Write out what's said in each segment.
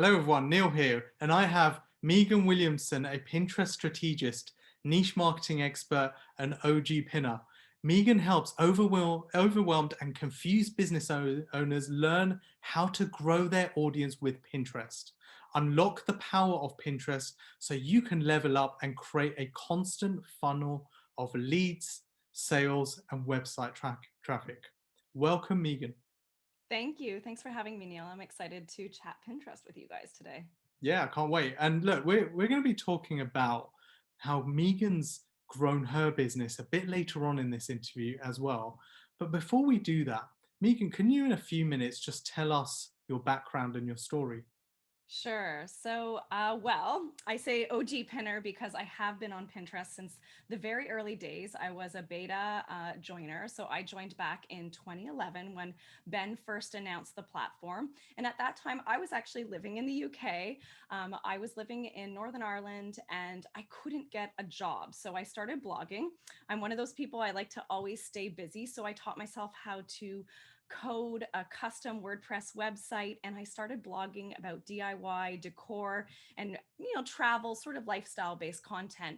Hello everyone, Neil here, and I have Meagan Williamson, a Pinterest strategist, niche marketing expert, and OG pinner. Meagan helps overwhelmed and confused business owners learn how to grow their audience with Pinterest. Unlock the power of Pinterest so you can level up and create a constant funnel of leads, sales, and website traffic. Welcome, Meagan. Thank you. Thanks for having me, Neil. I'm excited to chat Pinterest with you guys today. Yeah, I can't wait. And look, we're going to be talking about how Meagan's grown her business a bit later on in this interview as well. But before we do that, Meagan, can you in a few minutes just tell us your background and your story? Sure. I say OG Pinner because I have been on Pinterest since the very early days. I was a beta joiner. So I joined back in 2011 when Ben first announced the platform. And at that time, I was actually living in the UK. I was living in Northern Ireland and I couldn't get a job. So I started blogging. I'm one of those people, I like to always stay busy. So I taught myself how to code a custom WordPress website, and I started blogging about DIY, decor, and travel, sort of lifestyle based content.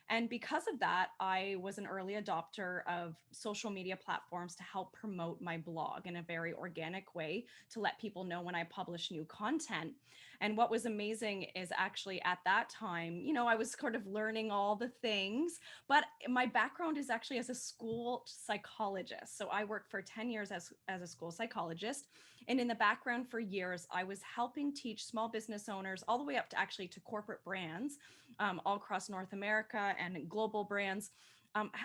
And because of that, I was an early adopter of social media platforms to help promote my blog in a very organic way to let people know when I publish new content. And what was amazing is actually at that time, I was sort of learning all the things, but my background is actually as a school psychologist. So I worked for 10 years as a school psychologist. And in the background for years, I was helping teach small business owners all the way up to actually to corporate brands all across North America and global brands.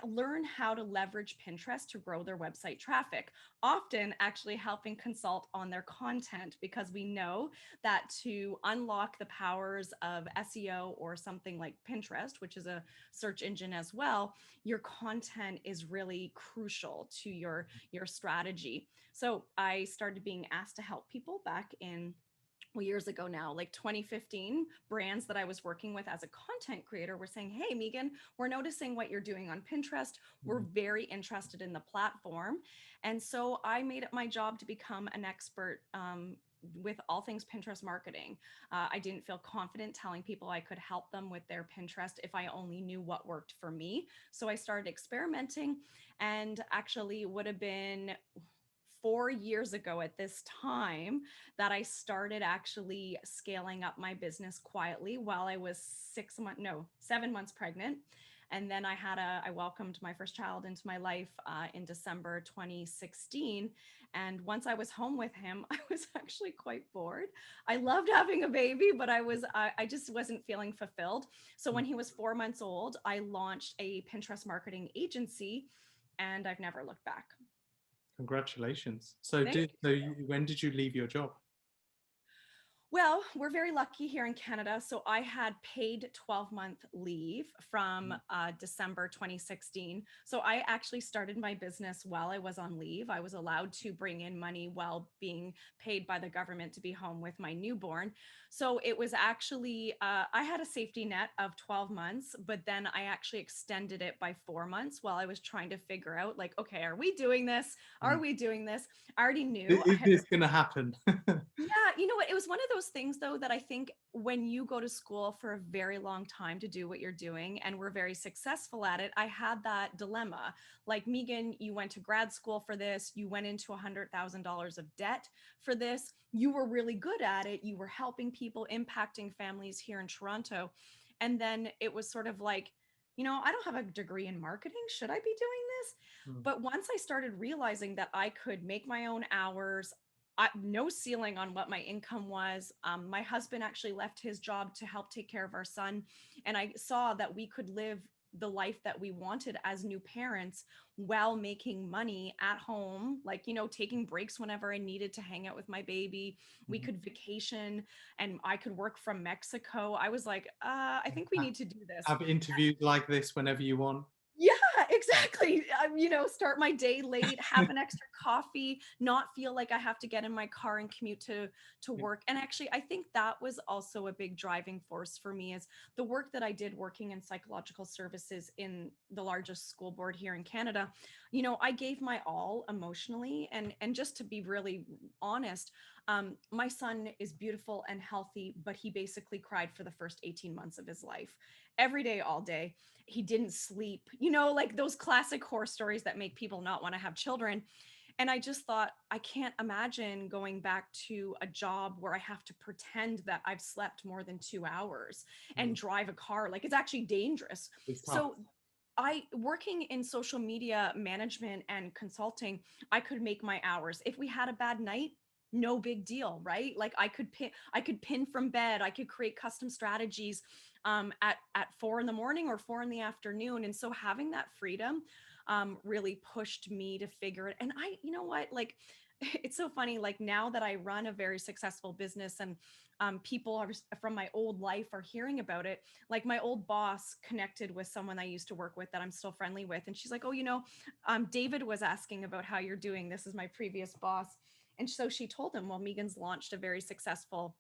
Learn how to leverage Pinterest to grow their website traffic, often actually helping consult on their content because we know that to unlock the powers of SEO or something like Pinterest, which is a search engine as well, your content is really crucial to your strategy. So I started being asked to help people back in years ago now, like 2015, brands that I was working with as a content creator were saying, "Hey, Meagan, we're noticing what you're doing on Pinterest. We're Mhm. very interested in the platform." And so I made it my job to become an expert. With all things Pinterest marketing. I didn't feel confident telling people I could help them with their Pinterest if I only knew what worked for me. So I started experimenting and actually would have been 4 years ago at this time that I started actually scaling up my business quietly while I was 6 months, no, 7 months pregnant. And then I welcomed my first child into my life in December 2016. And once I was home with him, I was actually quite bored. I loved having a baby, but I just wasn't feeling fulfilled. So when he was 4 months old, I launched a Pinterest marketing agency and I've never looked back. Congratulations. So Thank did you. so you, when did you leave your job? Well, we're very lucky here in Canada. So I had paid 12-month leave from December 2016. So I actually started my business while I was on leave. I was allowed to bring in money while being paid by the government to be home with my newborn. So it was actually, I had a safety net of 12 months, but then I actually extended it by 4 months while I was trying to figure out, like, okay, are we doing this? Are Mm. we doing this? I already knew I Is had. this going to happen? Yeah, you know what? It was one of those things, though, that I think when you go to school for a very long time to do what you're doing and we're very successful at it, I had that dilemma. Like, Meagan, you went to grad school for this, you went into $100,000 of debt for this, you were really good at it, you were helping people, impacting families here in Toronto. And then it was sort of like, I don't have a degree in marketing. Should I be doing this? Mm. But once I started realizing that I could make my own hours, no ceiling on what my income was. My husband actually left his job to help take care of our son. And I saw that we could live the life that we wanted as new parents while making money at home, like, taking breaks whenever I needed to hang out with my baby. We Mhm. could vacation and I could work from Mexico. I was like, I think we need to do this. Have interviews like this whenever you want. Yeah, exactly. Start my day late, have an extra coffee, not feel like I have to get in my car and commute to work. And actually, I think that was also a big driving force for me is the work that I did working in psychological services in the largest school board here in Canada. I gave my all emotionally and just to be really honest, My son is beautiful and healthy, but he basically cried for the first 18 months of his life, every day, all day. He didn't sleep, like those classic horror stories that make people not want to have children. And I just thought, I can't imagine going back to a job where I have to pretend that I've slept more than 2 hours and Mm. drive a car. Like, it's actually dangerous. It's tough. So working in social media management and consulting, I could make my hours. If we had a bad night, no big deal, right? Like, I could pin from bed. I could create custom strategies at 4 in the morning or 4 in the afternoon. And so having that freedom really pushed me to figure it. And you know what, like, it's so funny. Like, now that I run a very successful business and people from my old life are hearing about it. Like, my old boss connected with someone I used to work with that I'm still friendly with. And she's like, oh, David was asking about how you're doing. This is my previous boss. And so she told him, well, Meagan's launched a very successful,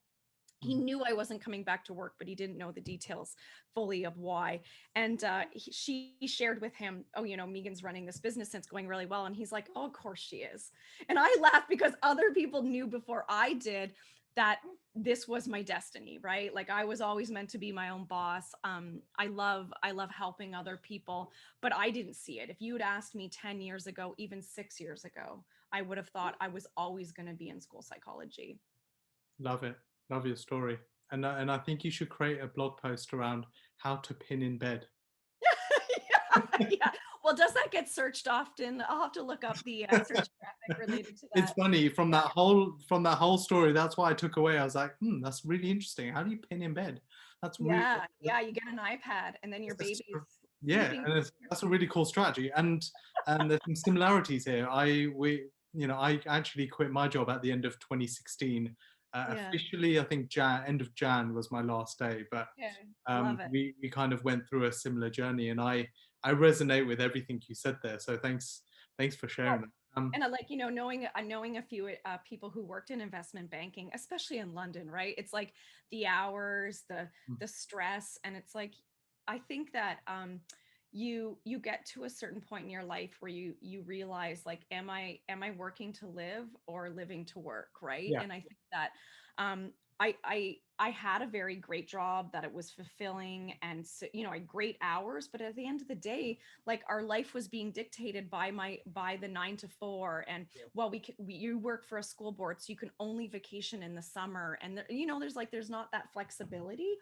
he Mm. knew I wasn't coming back to work, but he didn't know the details fully of why. And she shared with him, oh, Meagan's running this business and it's going really well. And he's like, oh, of course she is. And I laughed because other people knew before I did that this was my destiny, right? Like, I was always meant to be my own boss. I love helping other people, but I didn't see it. If you had asked me 10 years ago, even 6 years ago, I would have thought I was always going to be in school psychology. Love it. Love your story. And I think you should create a blog post around how to pin in bed. Yeah, yeah. Well, does that get searched often? I'll have to look up the search traffic related to It's that. funny from Yeah, that whole story. That's what I took away. I was like, that's really interesting. How do you pin in bed? That's really yeah, yeah. You get an iPad and then your baby's yeah, sleeping. and that's a really cool strategy. And there's some similarities here. I actually quit my job at the end of 2016. Yeah, Officially, I think end of Jan was my last day, but yeah. Love it. we kind of went through a similar journey, and I resonate with everything you said there. So thanks for Well, sharing that. and I like, knowing a few people who worked in investment banking, especially in London, right? It's like the hours, the stress, and it's like, I think that you get to a certain point in your life where you realize, like, am I working to live or living to work, right? Yeah, And I think that um I had a very great job, that it was fulfilling, and so, I had great hours, but at the end of the day, like, our life was being dictated by the 9 to 4. And well, you work for a school board, so you can only vacation in the summer, and there's not that flexibility.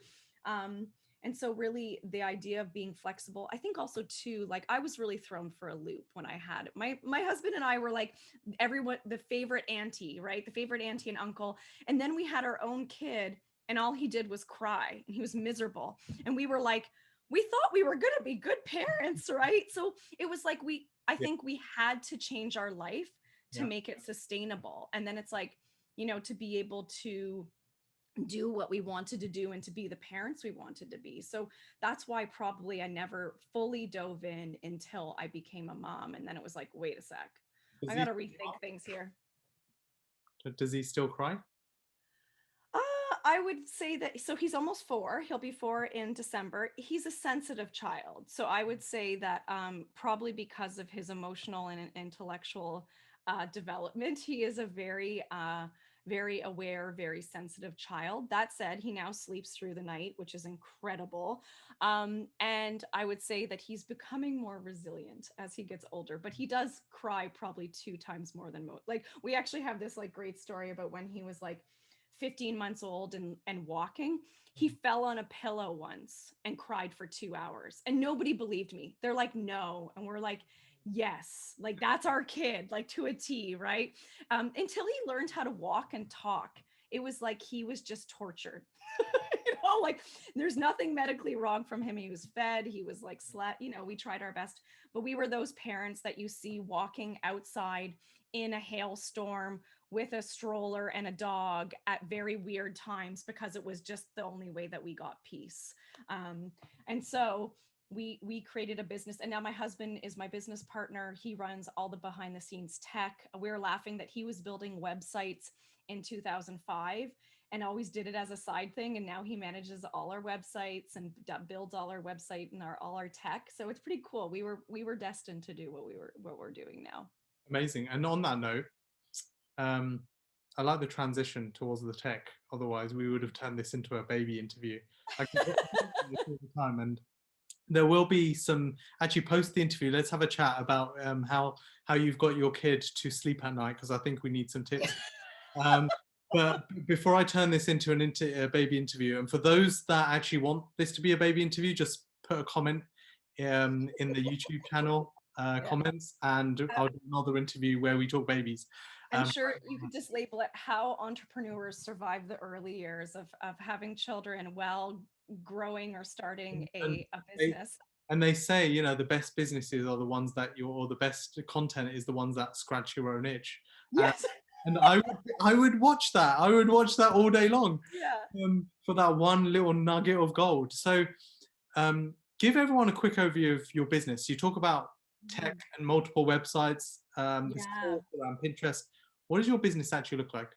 um and so really, the idea of being flexible, I think also too, like, I was really thrown for a loop when I had my husband and I were like everyone, the favorite auntie, right? The favorite auntie and uncle. And then we had our own kid, and all he did was cry, and he was miserable. And we were like, we thought we were going to be good parents, right? So it was like, I yeah, think we had to change our life to yeah. make it sustainable. And then it's like, to be able to do what we wanted to do and to be the parents we wanted to be. So that's why probably I never fully dove in until I became a mom. And then it was like, wait a sec, Does I he got to rethink things here. does he still cry? I would say that, so he's almost 4. He'll be 4 in December. He's a sensitive child. So I would say that probably because of his emotional and intellectual development, he is a very aware, very sensitive child. That said, he now sleeps through the night, which is incredible. And I would say that he's becoming more resilient as he gets older, but he does cry probably 2 times more than most. Like, we actually have this like great story about when he was like 15 months old and walking. He fell on a pillow once and cried for 2 hours, and nobody believed me. They're like, no. And we're like, yes, like, that's our kid, like, to a T, right? Until he learned how to walk and talk, it was like he was just tortured. Like, there's nothing medically wrong from him. He was fed, he was like slept, we tried our best, but we were those parents that you see walking outside in a hailstorm with a stroller and a dog at very weird times, because it was just the only way that we got peace. And so we created a business, and now my husband is my business partner. He runs all the behind the scenes tech. We were laughing that he was building websites in 2005 and always did it as a side thing, and now he manages all our websites and builds all our website and all our tech. So it's pretty cool. We were destined to do what we're doing now. Amazing. And on that note, um, I like the transition towards the tech. Otherwise, we would have turned this into a baby interview. I can get this all the time, and there will be some actually post the interview. Let's have a chat about how you've got your kid to sleep at night, because I think we need some tips. Um, but before I turn this into a baby interview, and for those that actually want this to be a baby interview, just put a comment in the YouTube channel Yeah. comments, and I'll do another interview where we talk babies. I'm sure you could just label it how entrepreneurs survive the early years of having children while growing or starting and a they, business. and they say, you know, the best businesses are the ones that or the best content is the ones that scratch your own itch. Yes. And I would watch that. I would watch that all day long Yeah. for that one little nugget of gold. So give everyone a quick overview of your business. You talk about tech and multiple websites, this Yeah. course around Pinterest. What does your business actually look like?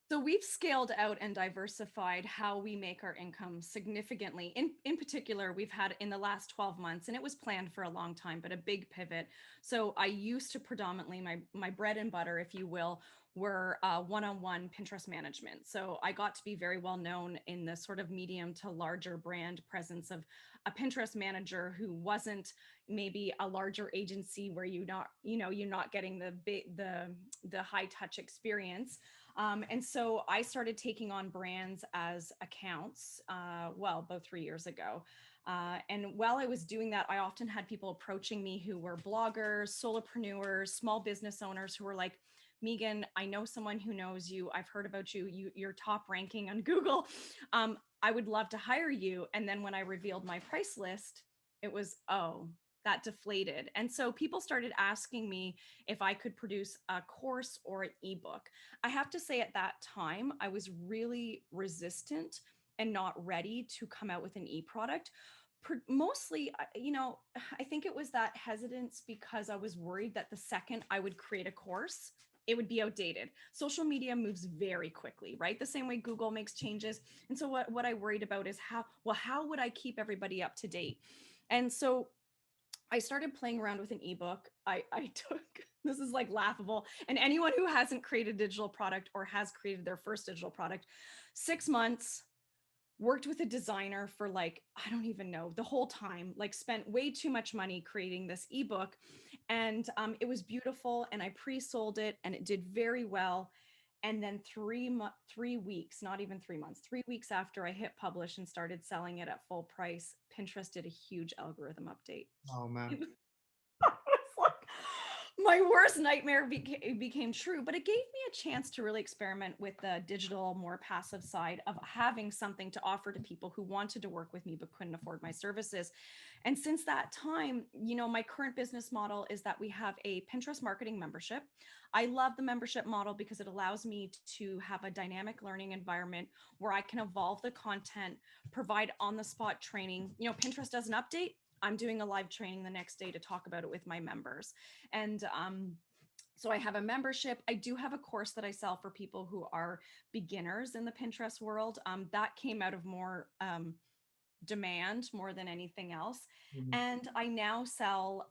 So we've scaled out and diversified how we make our income significantly. In particular, we've had in the last 12 months, and it was planned for a long time, but a big pivot. So I used to predominantly my bread and butter, if you will, were one-on-one Pinterest management. So I got to be very well known in the sort of medium to larger brand presence of a Pinterest manager who wasn't maybe a larger agency where you're not getting the high touch experience. And so I started taking on brands as accounts, about 3 years ago. And while I was doing that, I often had people approaching me who were bloggers, solopreneurs, small business owners who were like, Meagan, I know someone who knows you. I've heard about you. You're top ranking on Google. I would love to hire you. And then when I revealed my price list, it was, oh, that deflated. And so people started asking me if I could produce a course or an ebook. I have to say at that time, I was really resistant and not ready to come out with an e-product. Mostly, I think it was that hesitance because I was worried that the second I would create a course, it would be outdated. Social media moves very quickly, right? The same way Google makes changes. And so what I worried about is how would I keep everybody up to date? And so I started playing around with an ebook. I took, this is like laughable. And anyone who hasn't created a digital product or has created their first digital product, 6 months, worked with a designer for like, I don't even know, the whole time, like spent way too much money creating this ebook. And it was beautiful. And I pre-sold it and it did very well. And then 3 weeks, not even 3 months, 3 weeks after I hit publish and started selling it at full price, Pinterest did a huge algorithm update. Oh man. It was like my worst nightmare became true, but it gave me a chance to really experiment with the digital, more passive side of having something to offer to people who wanted to work with me but couldn't afford my services. And since that time, my current business model is that we have a Pinterest marketing membership. I love the membership model because it allows me to have a dynamic learning environment where I can evolve the content, provide on the spot training. Pinterest does an update. I'm doing a live training the next day to talk about it with my members. And so I have a membership. I do have a course that I sell for people who are beginners in the Pinterest world. That came out of more demand more than anything else. Mhm. And I now sell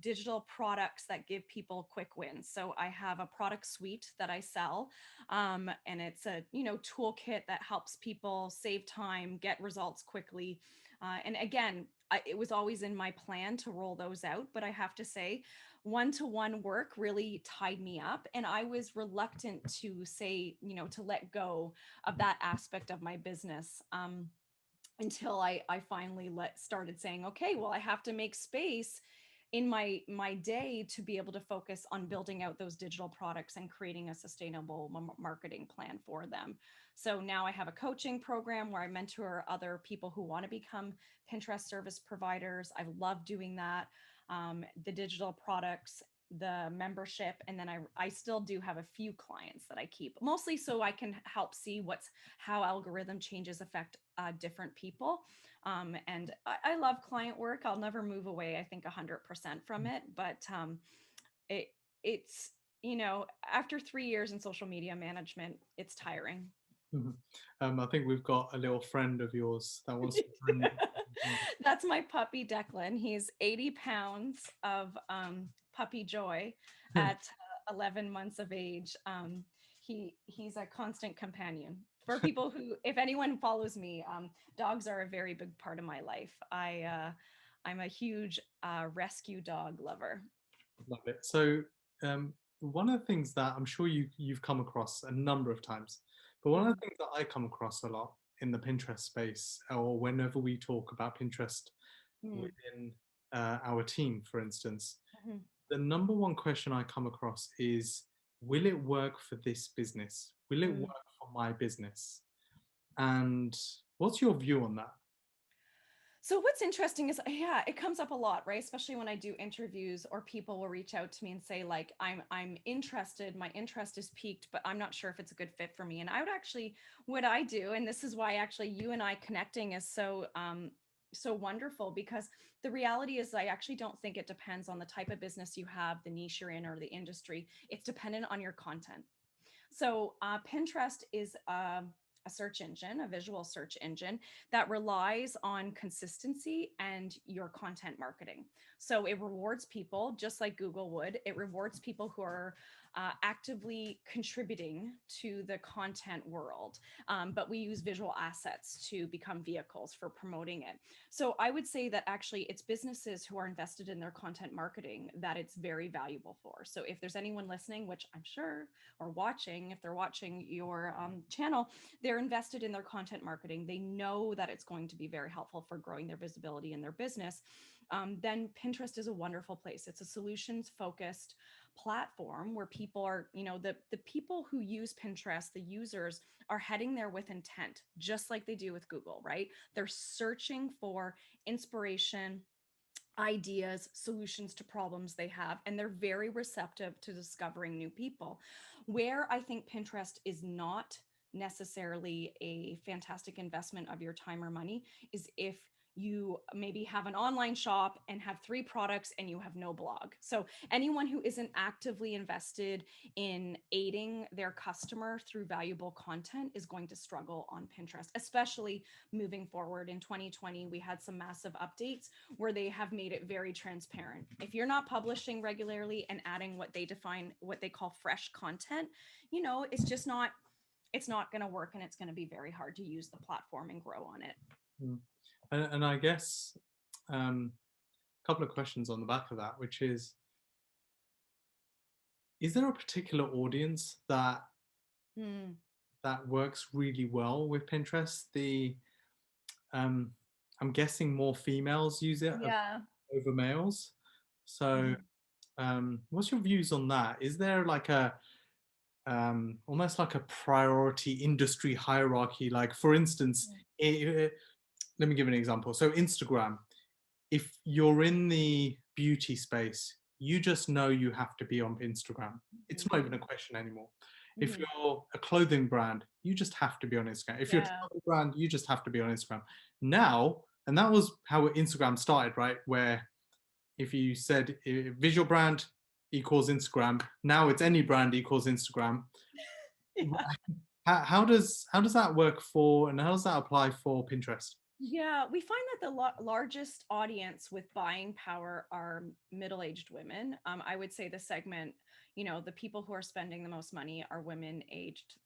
digital products that give people quick wins. So I have a product suite that I sell, and it's a toolkit that helps people save time, get results quickly. And again, it was always in my plan to roll those out, but I have to say, one-to-one work really tied me up, and I was reluctant to say, to let go of that aspect of my business. Until I finally started saying, okay, well, I have to make space in my day to be able to focus on building out those digital products and creating a sustainable marketing plan for them. So now I have a coaching program where I mentor other people who want to become Pinterest service providers. I love doing that. The digital products, the membership, and then I still do have a few clients that I keep, mostly so I can help see how algorithm changes affect different people. And I love client work. I'll never move away, I think 100% from it, but it's after 3 years in social media management, it's tiring. Mhm. I think we've got a little friend of yours that wants to join you. That's my puppy, Declan. He's 80 pounds of puppy joy at 11 months of age. He's a constant companion for people who, if anyone follows me, dogs are a very big part of my life. I'm a huge rescue dog lover. Love it. So one of the things that I'm sure you've come across a number of times, but one of the things that I come across a lot in the Pinterest space, or whenever we talk about Pinterest Mm. within our team, for instance, Mhm. the number one question I come across is, will it work for this business? Will it Mm. work for my business? And what's your view on that? So what's interesting is, yeah, it comes up a lot, right? Especially when I do interviews or people will reach out to me and say like, I'm interested, my interest is piqued, but I'm not sure if it's a good fit for me. And I would actually, what I do, and this is why actually you and I connecting is so wonderful, because the reality is I actually don't think it depends on the type of business you have, the niche you're in, or the industry. It's dependent on your content. So Pinterest is a search engine, a visual search engine that relies on consistency and your content marketing. So it rewards people just like Google would. It rewards people who are actively contributing to the content world. But we use visual assets to become vehicles for promoting it. So I would say that actually it's businesses who are invested in their content marketing that it's very valuable for. So if there's anyone listening, which I'm sure, or watching, if they're watching your channel, they're invested in their content marketing. They know that it's going to be very helpful for growing their visibility in their business. Then Pinterest is a wonderful place. It's a solutions focused platform where people are, the people who use Pinterest, the users are heading there with intent, just like they do with Google, right? They're searching for inspiration, ideas, solutions to problems they have, and they're very receptive to discovering new people. Where I think Pinterest is not necessarily a fantastic investment of your time or money is if you maybe have an online shop and have 3 products and you have no blog. So anyone who isn't actively invested in aiding their customer through valuable content is going to struggle on Pinterest, especially moving forward. In 2020, we had some massive updates where they have made it very transparent. If you're not publishing regularly and adding what they define, what they call fresh content, it's not going to work, and it's going to be very hard to use the platform and grow on it. Mm. And I guess a couple of questions on the back of that, which is there a particular audience that Mm. that works really well with Pinterest? Um, I'm guessing more females use it Yeah. over males. So, Mhm. what's your views on that? Is there like a almost like a priority industry hierarchy? Like, for instance, let me give an example. So, Instagram, if you're in the beauty space, you just know you have to be on Instagram. It's not even a question anymore. If Mhm. you're a clothing brand, you just have to be on Instagram. If you're a Yeah. travel brand, you just have to be on Instagram. Now, and that was how Instagram started, right? Where if you said visual brand equals Instagram, now it's any brand equals Instagram. Yeah. How does that work for, and how does that apply for Pinterest? Yeah, we find that the largest audience with buying power are middle-aged women. I would say the segment, the people who are spending the most money are women aged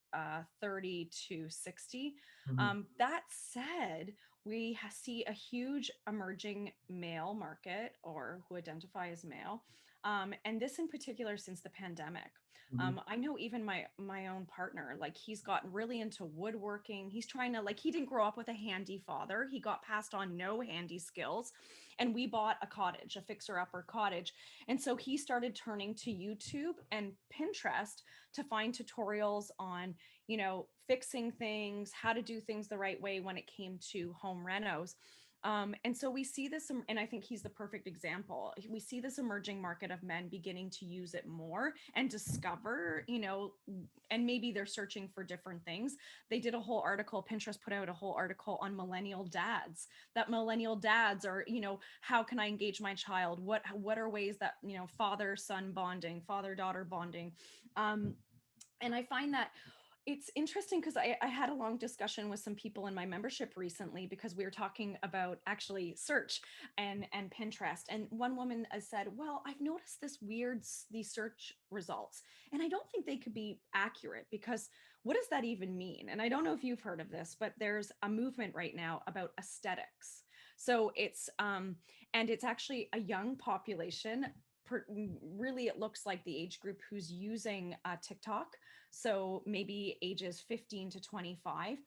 30 to 60. Mhm. That said, we see a huge emerging male market, or who identify as male. And this in particular since the pandemic. Mhm. I know even my own partner, like he's gotten really into woodworking. He's trying to, like, he didn't grow up with a handy father. He got passed on no handy skills. And we bought a cottage, a fixer-upper cottage. And so he started turning to YouTube and Pinterest to find tutorials on, fixing things, how to do things the right way when it came to home renos. And so we see this, and I think he's the perfect example. We see this emerging market of men beginning to use it more and discover, and maybe they're searching for different things. They did a whole article, Pinterest put out a whole article on millennial dads, that millennial dads are, how can I engage my child? What are ways that, father-son bonding, father-daughter bonding? And I find that It's interesting because I had a long discussion with some people in my membership recently because we were talking about actually search and Pinterest. And one woman said, "Well, I've noticed these search results, and I don't think they could be accurate because what does that even mean?" And I don't know if you've heard of this, but there's a movement right now about aesthetics. So and it's actually a young population. Really, it looks like the age group who's using TikTok, so maybe ages 15 to 25.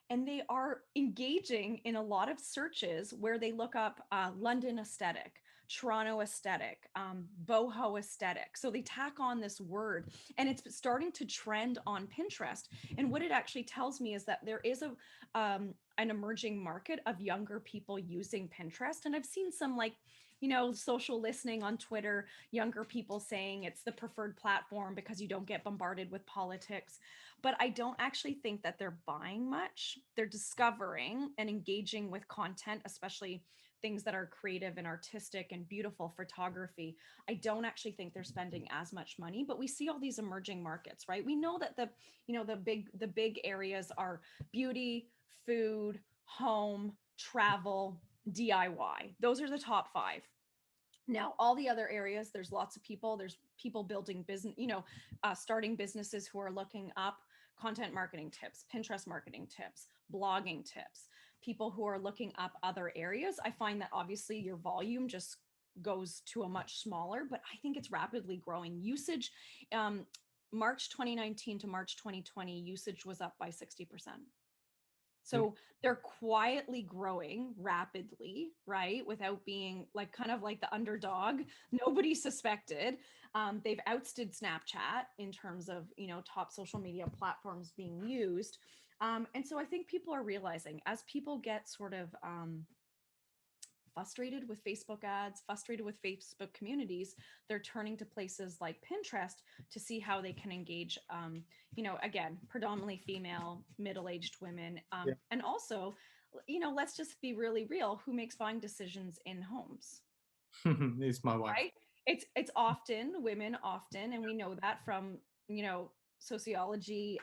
And they are engaging in a lot of searches where they look up London aesthetic, Toronto aesthetic, boho aesthetic. So they tack on this word, and it's starting to trend on Pinterest. And what it actually tells me is that there is an emerging market of younger people using Pinterest. And I've seen some social listening on Twitter, younger people saying it's the preferred platform because you don't get bombarded with politics. But I don't actually think that they're buying much. They're discovering and engaging with content, especially things that are creative and artistic and beautiful photography. I don't actually think they're spending as much money, but we see all these emerging markets, right? We know that the big areas are beauty, food, home, travel, DIY. Those are the top 5. Now, all the other areas, there's lots of people. There's people building business, starting businesses who are looking up content marketing tips, Pinterest marketing tips, blogging tips, people who are looking up other areas. I find that obviously your volume just goes to a much smaller, but I think it's rapidly growing. Usage, March 2019 to March 2020, usage was up by 60%. So they're quietly growing rapidly, right? Without being like kind of like the underdog. Nobody suspected. They've ousted Snapchat in terms of, top social media platforms being used. And so I think people are realizing as people get sort of frustrated with Facebook ads, frustrated with Facebook communities, they're turning to places like Pinterest to see how they can engage, again, predominantly female, middle-aged women. Yeah. And also, let's just be really real, who makes buying decisions in homes, It's my wife. right? It's often women often, and we know that from, sociology.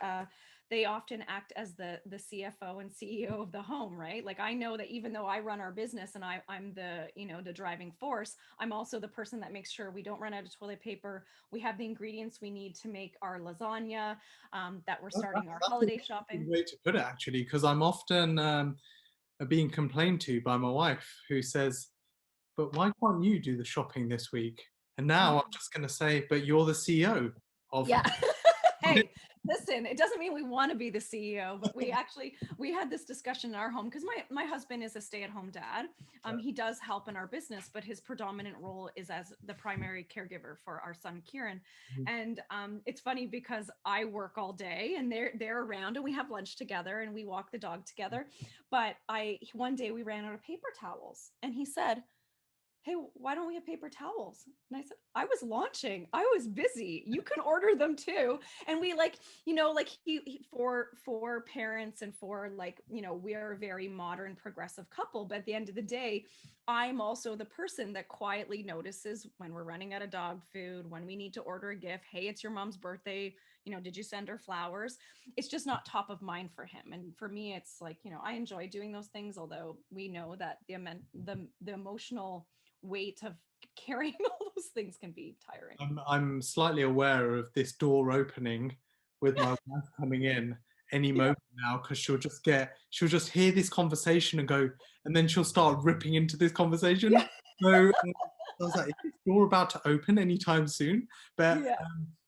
They often act as the CFO and CEO of the home, right? Like I know that even though I run our business and I'm the the driving force, I'm also the person that makes sure we don't run out of toilet paper. We have the ingredients we need to make our lasagna. That we're starting our holiday shopping. Good way to put it, actually, because I'm often being complained to by my wife, who says, "But why can't you do the shopping this week?" And now I'm just going to say, "But you're the CEO of." Yeah. Hey, listen, it doesn't mean we want to be the CEO, but we had this discussion in our home because my husband is a stay-at-home dad. He does help in our business, but his predominant role is as the primary caregiver for our son Kieran. And it's funny because I work all day and they're around and we have lunch together and we walk the dog together. But one day we ran out of paper towels and he said, "Hey, why don't we have paper towels?" And I said, "I was launching. I was busy. You can order them too." And we for parents and for we are a very modern progressive couple, but at the end of the day, I'm also the person that quietly notices when we're running out of dog food, when we need to order a gift. Hey, it's your mom's birthday. Did you send her flowers? It's just not top of mind for him. And for me, it's like, I enjoy doing those things, although we know that the emotional weight of carrying all those things can be tiring. I'm slightly aware of this door opening with my wife coming in any moment now, because she'll just hear this conversation and go, and then she'll start ripping into this conversation. Yeah. So I was like, is this door about to open anytime soon? But Yeah.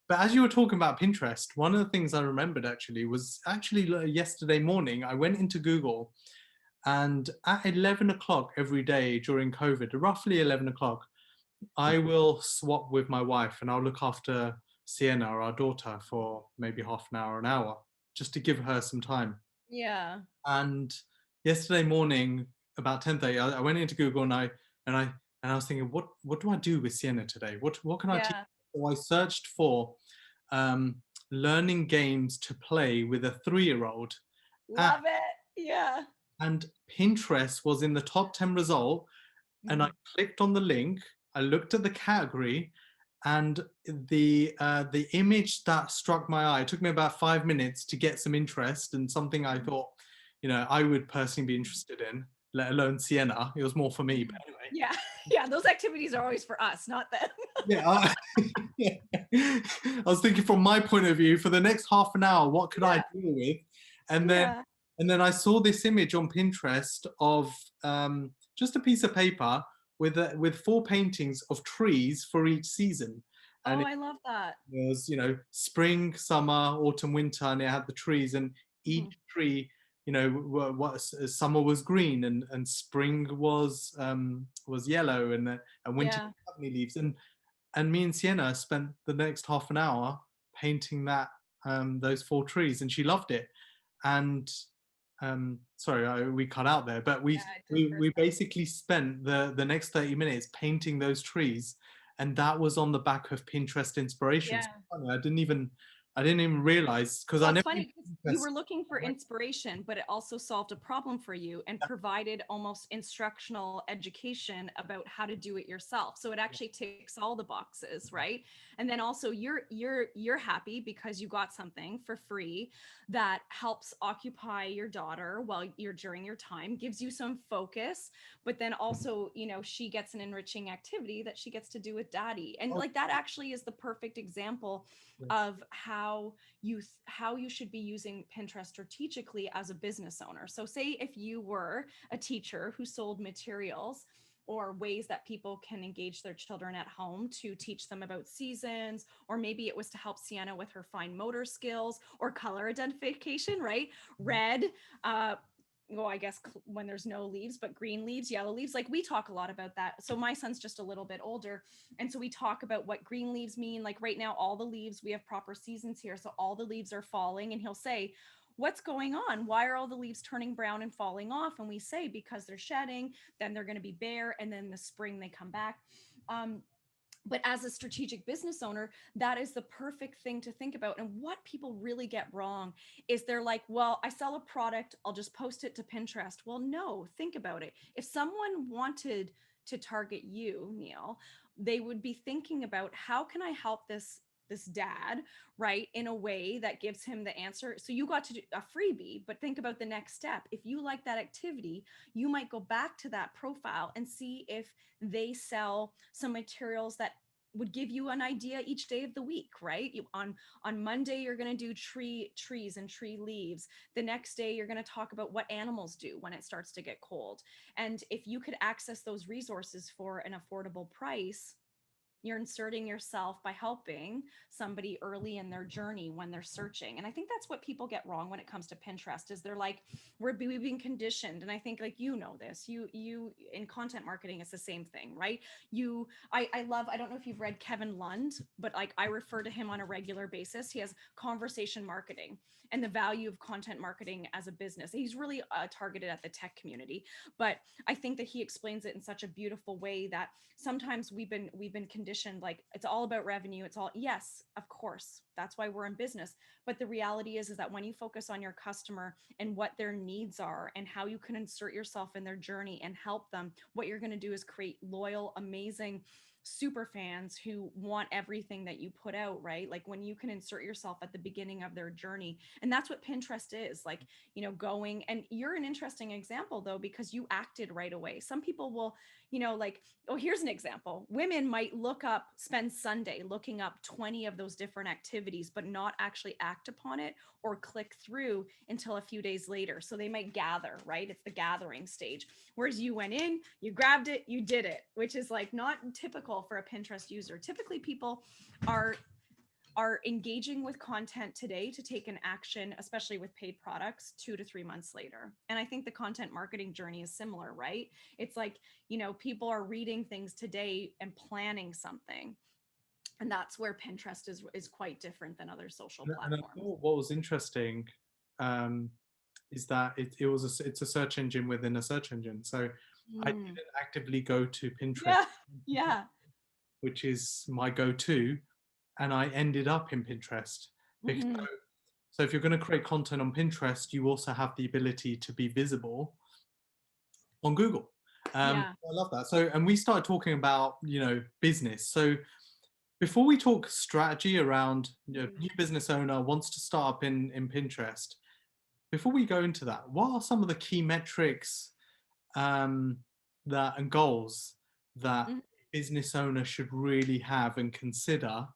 but as you were talking about Pinterest, one of the things I remembered was yesterday morning, I went into Google, and at 11 o'clock every day during COVID, roughly 11 o'clock, I will swap with my wife and I'll look after Sienna, our daughter, for maybe half an hour, an hour, just to give her some time. Yeah. And yesterday morning, about 10:30, I went into Google and I was thinking, what do I do with Sienna today? What can I teach? Yeah. So I searched for um, learning games to play with a 3-year-old. Love it. Yeah. And Pinterest was in the top 10 result. And I clicked on the link, I looked at the category, and the image that struck my eye, it took me about 5 minutes to get some interest and something I thought, I would personally be interested in, let alone Sienna. It was more for me, but anyway. Yeah. Yeah. Those activities are always for us, not them. Yeah, yeah. I was thinking from my point of view, for the next half an hour, what could I deal with? And then Yeah. and then I saw this image on Pinterest of just a piece of paper with 4 paintings of trees for each season, and Oh, I love that. was, spring, summer, autumn, winter, and it had the trees, and Mhm. each tree, what summer was green, and spring was yellow, and winter Yeah. didn't have any leaves, and me and Sienna spent the next half an hour painting those 4 trees, and she loved it. And sorry, we cut out there, but we Yeah, I did we, for a we second. basically spent the next 30 minutes painting those trees, and that was on the back of Pinterest inspirations. Yeah. I didn't even realize, because I Well, it's never funny used because you Pinterest. were looking for inspiration, but it also solved a problem for you and provided almost instructional education about how to do it yourself. So it actually ticks all the boxes, right? And then also you're happy because you got something for free that helps occupy your daughter while you're during your time, gives you some focus, but then also, she gets an enriching activity that she gets to do with daddy. And Oh, like that actually is the perfect example yes. of how you should be using Pinterest strategically as a business owner. So say if you were a teacher who sold materials or ways that people can engage their children at home to teach them about seasons, or maybe it was to help Sienna with her fine motor skills or color identification, right? Red, well, I guess when there's no leaves, but green leaves, yellow leaves, like we talk a lot about that. So my son's just a little bit older. And so we talk about what green leaves mean. Like right now, all the leaves, we have proper seasons here. So all the leaves are falling. And he'll say, what's going on? Why are all the leaves turning brown and falling off? And we say, because they're shedding, then they're going to be bare. And then the spring they come back. But as a strategic business owner, that is the perfect thing to think about. And what people really get wrong is they're like, well, I sell a product, I'll just post it to Pinterest. Well, no, think about it. If someone wanted to target you, Neil, they would be thinking about how can I help this dad, right, in a way that gives him the answer. So you got to do a freebie, but think about the next step. If you like that activity, you might go back to that profile and see if they sell some materials that would give you an idea each day of the week, right? On Monday you're going to do trees and tree leaves. The next day you're going to talk about what animals do when it starts to get cold. And if you could access those resources for an affordable price, you're inserting yourself by helping somebody early in their journey when they're searching. And I think that's what people get wrong when it comes to Pinterest is they're like, we've been conditioned. And I think like, this, you in content marketing, it's the same thing, right? I love, I don't know if you've read Kevin Lund, but like I refer to him on a regular basis. He has conversation marketing and the value of content marketing as a business. He's really targeted at the tech community, but I think that he explains it in such a beautiful way that sometimes we've been conditioned like it's all about revenue. It's all, yes, of course, that's why we're in business. But the reality is that when you focus on your customer and what their needs are and how you can insert yourself in their journey and help them, what you're going to do is create loyal, amazing super fans who want everything that you put out, right? Like when you can insert yourself at the beginning of their journey. And that's what Pinterest is like, going. And you're an interesting example though, because you acted right away. Some people will, like, oh, here's an example. Women might spend Sunday looking up 20 of those different activities, but not actually act upon it or click through until a few days later. So they might gather, right? It's the gathering stage. Whereas you went in, you grabbed it, you did it, which is like not typical for a Pinterest user. Typically people are engaging with content today to take an action, especially with paid products, 2 to 3 months later. And I think the content marketing journey is similar, right? It's like, people are reading things today and planning something. And that's where Pinterest is quite different than other social And I platforms. thought what was interesting um, is that it's a search engine within a search engine. So I Mm. didn't actively go to Pinterest, Yeah. Yeah. which is my go-to, and I ended up in Pinterest. Because, Hmm. so if you're going to create content on Pinterest, you also have the ability to be visible on Google. Yeah. I love that. So, and we started talking about, business. So Before we talk strategy around, Mhm. new business owner wants to start up in Pinterest, before we go into that, what are some of the key metrics um, that and goals that Mhm. business owner should really have and consider?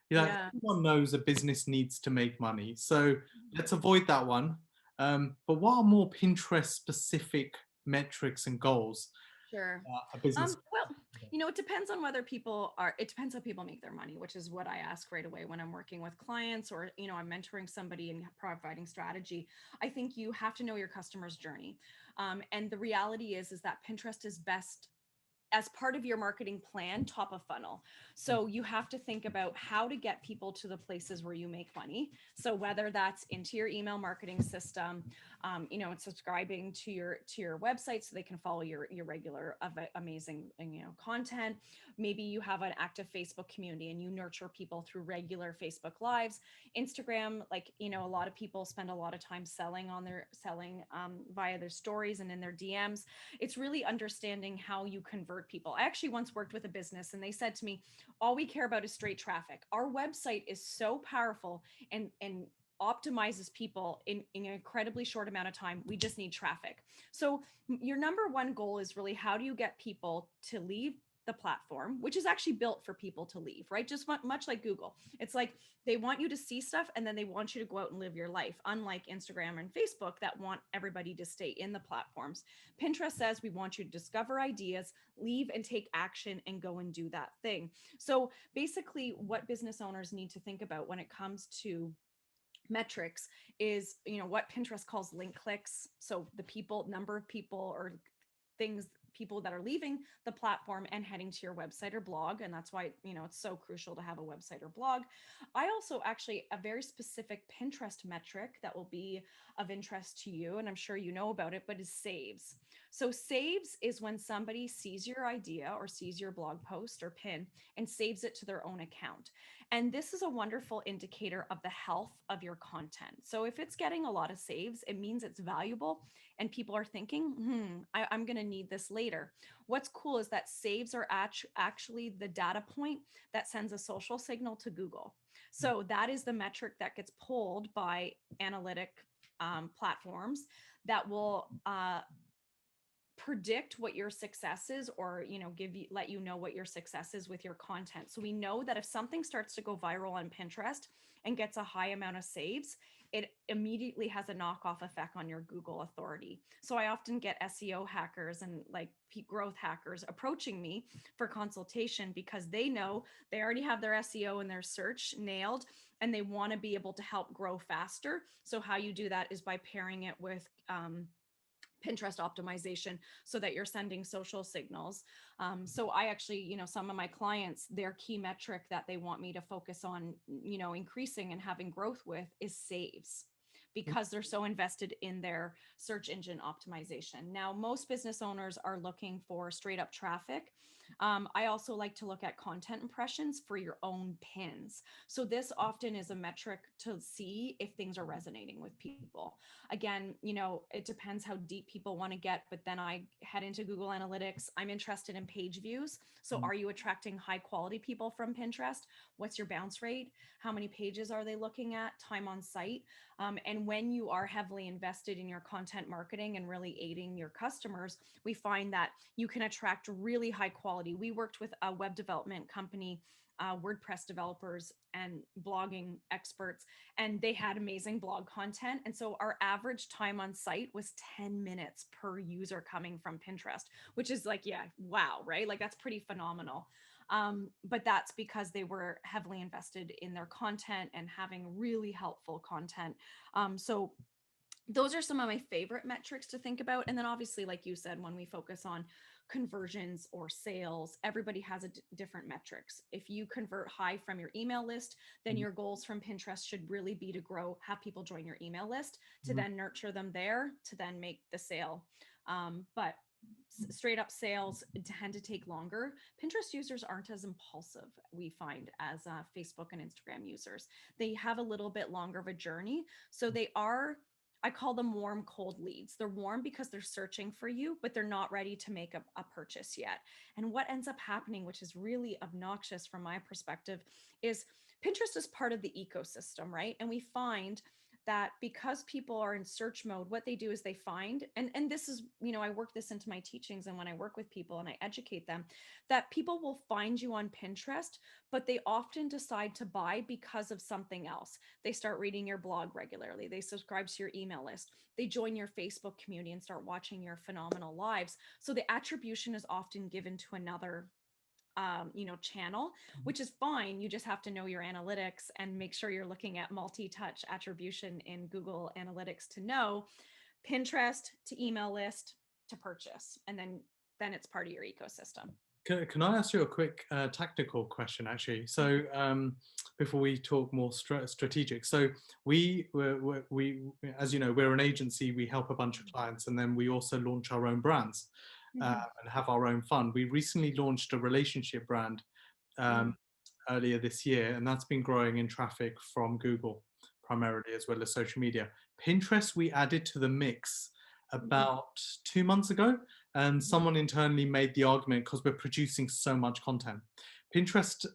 Yeah. Everyone knows a business needs to make money, so Mhm. let's avoid that one. But what are more Pinterest specific metrics and goals Sure. that a business? Well, it depends on it depends how people make their money, which is what I ask right away when I'm working with clients or, I'm mentoring somebody and providing strategy. I think you have to know your customer's journey. And the reality is that Pinterest is best as part of your marketing plan, top of funnel. So you have to think about how to get people to the places where you make money. So whether that's into your email marketing system, and subscribing to your website so they can follow your regular amazing content. Maybe you have an active Facebook community and you nurture people through regular Facebook lives. Instagram, like a lot of people spend a lot of time selling via their stories and in their DMs. It's really understanding how you convert people. I actually once worked with a business and they said to me, all we care about is straight traffic. Our website is so powerful and optimizes people in an incredibly short amount of time. We just need traffic. So your number one goal is really how do you get people to leave the platform, which is actually built for people to leave, right? Just much like Google. It's like they want you to see stuff and then they want you to go out and live your life, unlike Instagram and Facebook that want everybody to stay in the platforms. Pinterest says we want you to discover ideas, leave and take action and go and do that thing. So basically, what business owners need to think about when it comes to metrics is what Pinterest calls link clicks, so the number of people or people that are leaving the platform and heading to your website or blog. And that's why it's so crucial to have a website or blog. I also actually a very specific Pinterest metric that will be of interest to you, and I'm sure you know about it, but is saves. So saves is when somebody sees your idea or sees your blog post or pin and saves it to their own account. And this is a wonderful indicator of the health of your content. So if it's getting a lot of saves, it means it's valuable and people are thinking, I'm going to need this later. What's cool is that saves are actually the data point that sends a social signal to Google. So that is the metric that gets pulled by analytic platforms that will predict what your success is, or let you know what your success is with your content. So we know that if something starts to go viral on Pinterest and gets a high amount of saves, it immediately has a knockoff effect on your Google authority. So I often get SEO hackers and like growth hackers approaching me for consultation because they know they already have their SEO and their search nailed and they want to be able to help grow faster. So how you do that is by pairing it with Pinterest optimization so that you're sending social signals. So I actually, some of my clients, their key metric that they want me to focus on, increasing and having growth with is saves because they're so invested in their search engine optimization. Now, most business owners are looking for straight up traffic. I also like to look at content impressions for your own pins. So this often is a metric to see if things are resonating with people. Again, it depends how deep people want to get, but then I head into Google Analytics. I'm interested in page views. So are you attracting high quality people from Pinterest? What's your bounce rate? How many pages are they looking at? Time on site? And when you are heavily invested in your content marketing and really aiding your customers, we find that you can attract really high quality. We worked with a web development company, WordPress developers and blogging experts, and they had amazing blog content. And so our average time on site was 10 minutes per user coming from Pinterest, which is like, yeah, wow, right? Like that's pretty phenomenal. But that's because they were heavily invested in their content and having really helpful content. So those are some of my favorite metrics to think about. And then obviously, like you said, when we focus on conversions or sales, everybody has different metrics. If you convert high from your email list, then your goals from Pinterest should really be to have people join your email list, to then nurture them there, to then make the sale. But straight up sales tend to take longer. Pinterest users aren't as impulsive, we find, as Facebook and Instagram users. They have a little bit longer of a journey. So they are I call them warm, cold leads. They're warm because they're searching for you, but they're not ready to make a purchase yet. And what ends up happening, which is really obnoxious from my perspective, is Pinterest is part of the ecosystem, right? And we find that because people are in search mode, what they do is they find, and this is, I work this into my teachings, and when I work with people and I educate them, that people will find you on Pinterest, but they often decide to buy because of something else. They start reading your blog regularly, they subscribe to your email list, they join your Facebook community and start watching your phenomenal lives. So the attribution is often given to another channel, which is fine. You just have to know your analytics and make sure you're looking at multi-touch attribution in Google Analytics to know Pinterest to email list to purchase, and then it's part of your ecosystem. Can I ask you a quick tactical question, actually? So before we talk more strategic, so we, as you know, we're an agency. We help a bunch of clients, and then we also launch our own brands and have our own fund. We recently launched a relationship brand earlier this year, and that's been growing in traffic from Google primarily, as well as social media. Pinterest, we added to the mix about 2 months ago, and someone internally made the argument, because we're producing so much content. Pinterest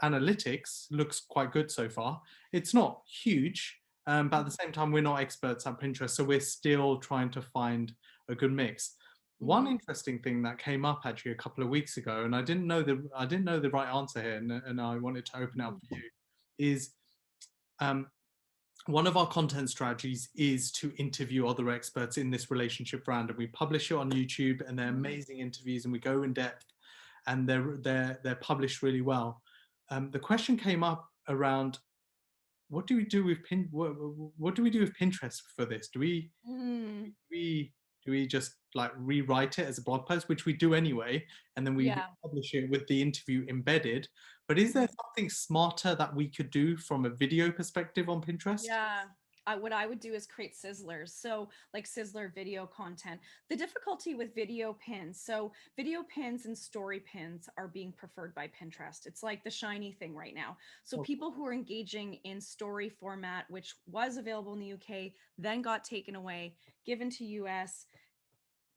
analytics looks quite good so far. It's not huge, but at the same time, we're not experts at Pinterest, so we're still trying to find a good mix. One interesting thing that came up actually a couple of weeks ago, and I didn't know the right answer here, and I wanted to open it up for you, is one of our content strategies is to interview other experts in this relationship brand, and we publish it on YouTube, and they're amazing interviews, and we go in depth, and they're published really well. The question came up around, what do we do with what do we do with Pinterest for this? Do we just like rewrite it as a blog post, which we do anyway, and then we publish it with the interview embedded? But is there something smarter that we could do from a video perspective on Pinterest? Yeah. What I would do is create sizzlers. So like sizzler video content. The difficulty with video pins. So video pins and story pins are being preferred by Pinterest. It's like the shiny thing right now. So people who are engaging in story format, which was available in the UK, then got taken away, given to US,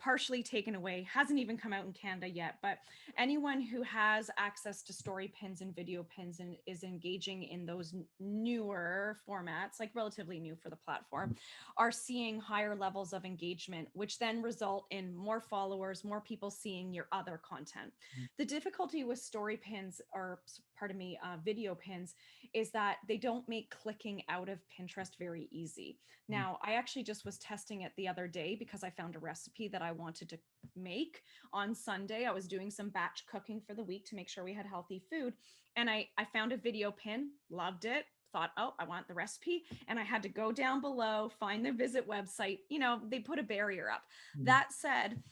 partially taken away, hasn't even come out in Canada yet, but anyone who has access to story pins and video pins and is engaging in those newer formats, like relatively new for the platform, are seeing higher levels of engagement, which then result in more followers, more people seeing your other content. The difficulty with story pins, or pardon me, video pins, is that they don't make clicking out of Pinterest very easy. Now, I actually just was testing it the other day because I found a recipe that I wanted to make on Sunday. I was doing some batch cooking for the week to make sure we had healthy food. And I found a video pin, loved it, thought, oh, I want the recipe. And I had to go down below, find the visit website. They put a barrier up. That said,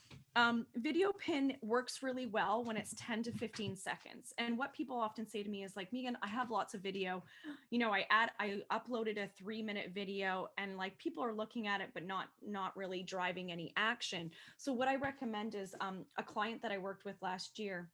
video pin works really well when it's 10 to 15 seconds. And what people often say to me is like, Meagan, I have lots of video. I uploaded a 3-minute video, and like people are looking at it, but not really driving any action. So what I recommend is a client that I worked with last year,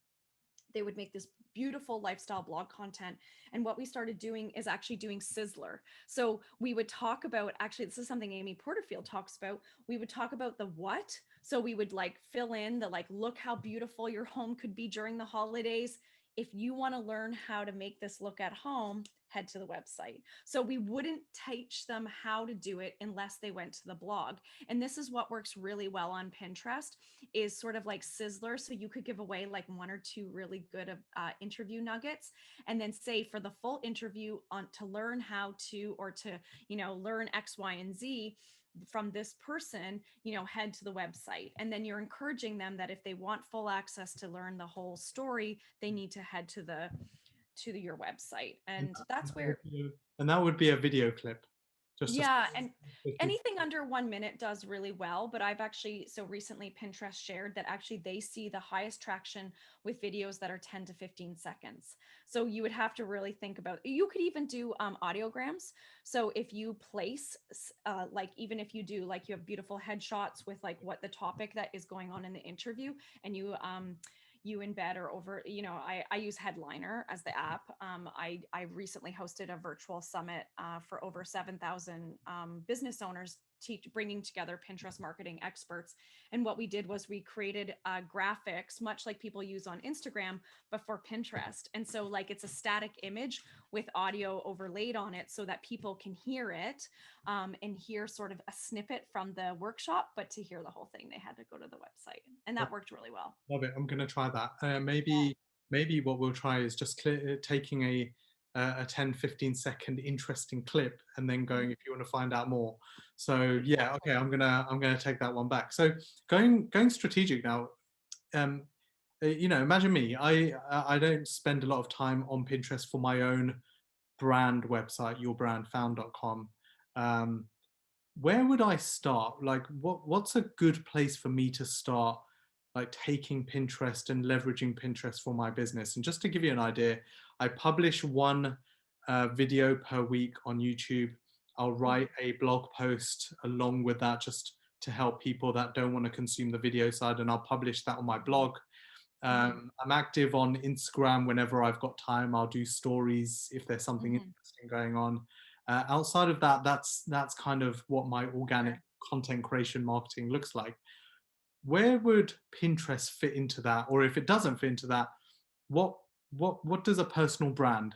they would make this beautiful lifestyle blog content. And what we started doing is actually doing sizzler. So we would talk about, actually, this is something Amy Porterfield talks about. We would talk about the what. So we would like fill in the like, look how beautiful your home could be during the holidays. If you want to learn how to make this look at home, head to the website. So we wouldn't teach them how to do it unless they went to the blog. And this is what works really well on Pinterest, is sort of like sizzler. So you could give away like 1 or 2 really good interview nuggets, and then say for the full interview to learn how to, or to, learn X, Y, and Z from this person, head to the website. And then you're encouraging them that if they want full access to learn the whole story, they need to head to your website. And that's where, and that would be a video clip. And anything under 1 minute does really well. But I've actually, so recently Pinterest shared that actually they see the highest traction with videos that are 10 to 15 seconds. So you would have to really think about, you could even do audiograms. So if you place, like, even if you do, like, you have beautiful headshots with like what the topic that is going on in the interview, and you embed or over, I use Headliner as the app. I recently hosted a virtual summit for over 7,000 business owners bringing together Pinterest marketing experts. And what we did was we created graphics, much like people use on Instagram, but for Pinterest. And so like it's a static image with audio overlaid on it so that people can hear it and hear sort of a snippet from the workshop, but to hear the whole thing, they had to go to the website. And that worked really well. Love it. I'm going to try that. Maybe what we'll try is just taking a 10-15 second interesting clip and then going, if you want to find out more. So yeah, okay, I'm gonna take that one back. So going strategic now. Imagine me. I don't spend a lot of time on Pinterest for my own brand website, YourBrandFound.com. Where would I start? Like, what's a good place for me to start, like taking Pinterest and leveraging Pinterest for my business? And just to give you an idea, I publish one video per week on YouTube. I'll write a blog post along with that just to help people that don't want to consume the video side, and I'll publish that on my blog. I'm active on Instagram whenever I've got time. I'll do stories if there's something interesting going on. Outside of that, that's kind of what my organic content creation marketing looks like. Where would Pinterest fit into that? Or if it doesn't fit into that, what does a personal brand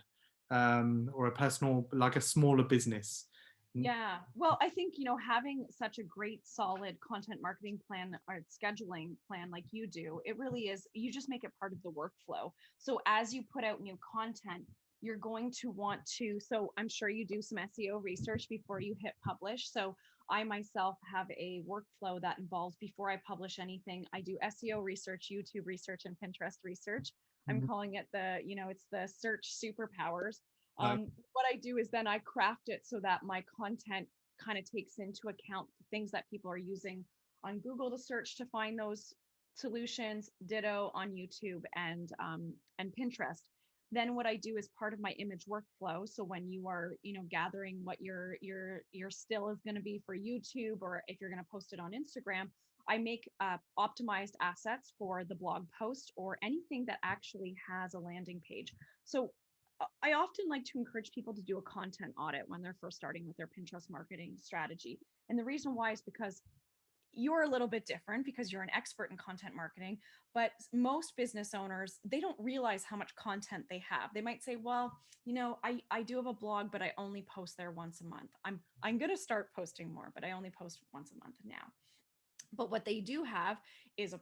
or a personal, like a smaller business? Yeah, well, I think, having such a great solid content marketing plan or scheduling plan like you do, it really is, you just make it part of the workflow. So as you put out new content, you're going to want to, so I'm sure you do some SEO research before you hit publish. So I myself have a workflow that involves, before I publish anything, I do SEO research, YouTube research, and Pinterest research. I'm calling it it's the search superpowers. What I do is then I craft it so that my content kind of takes into account the things that people are using on Google to search to find those solutions, ditto on YouTube and Pinterest. Then what I do is part of my image workflow. So when you are, gathering what your still is going to be for YouTube, or if you're going to post it on Instagram, I make optimized assets for the blog post or anything that actually has a landing page. So I often like to encourage people to do a content audit when they're first starting with their Pinterest marketing strategy. And the reason why is because you're a little bit different because you're an expert in content marketing, but most business owners, they don't realize how much content they have. They might say, well, I do have a blog, but I only post there once a month. I'm going to start posting more, but I only post once a month now. But what they do have is a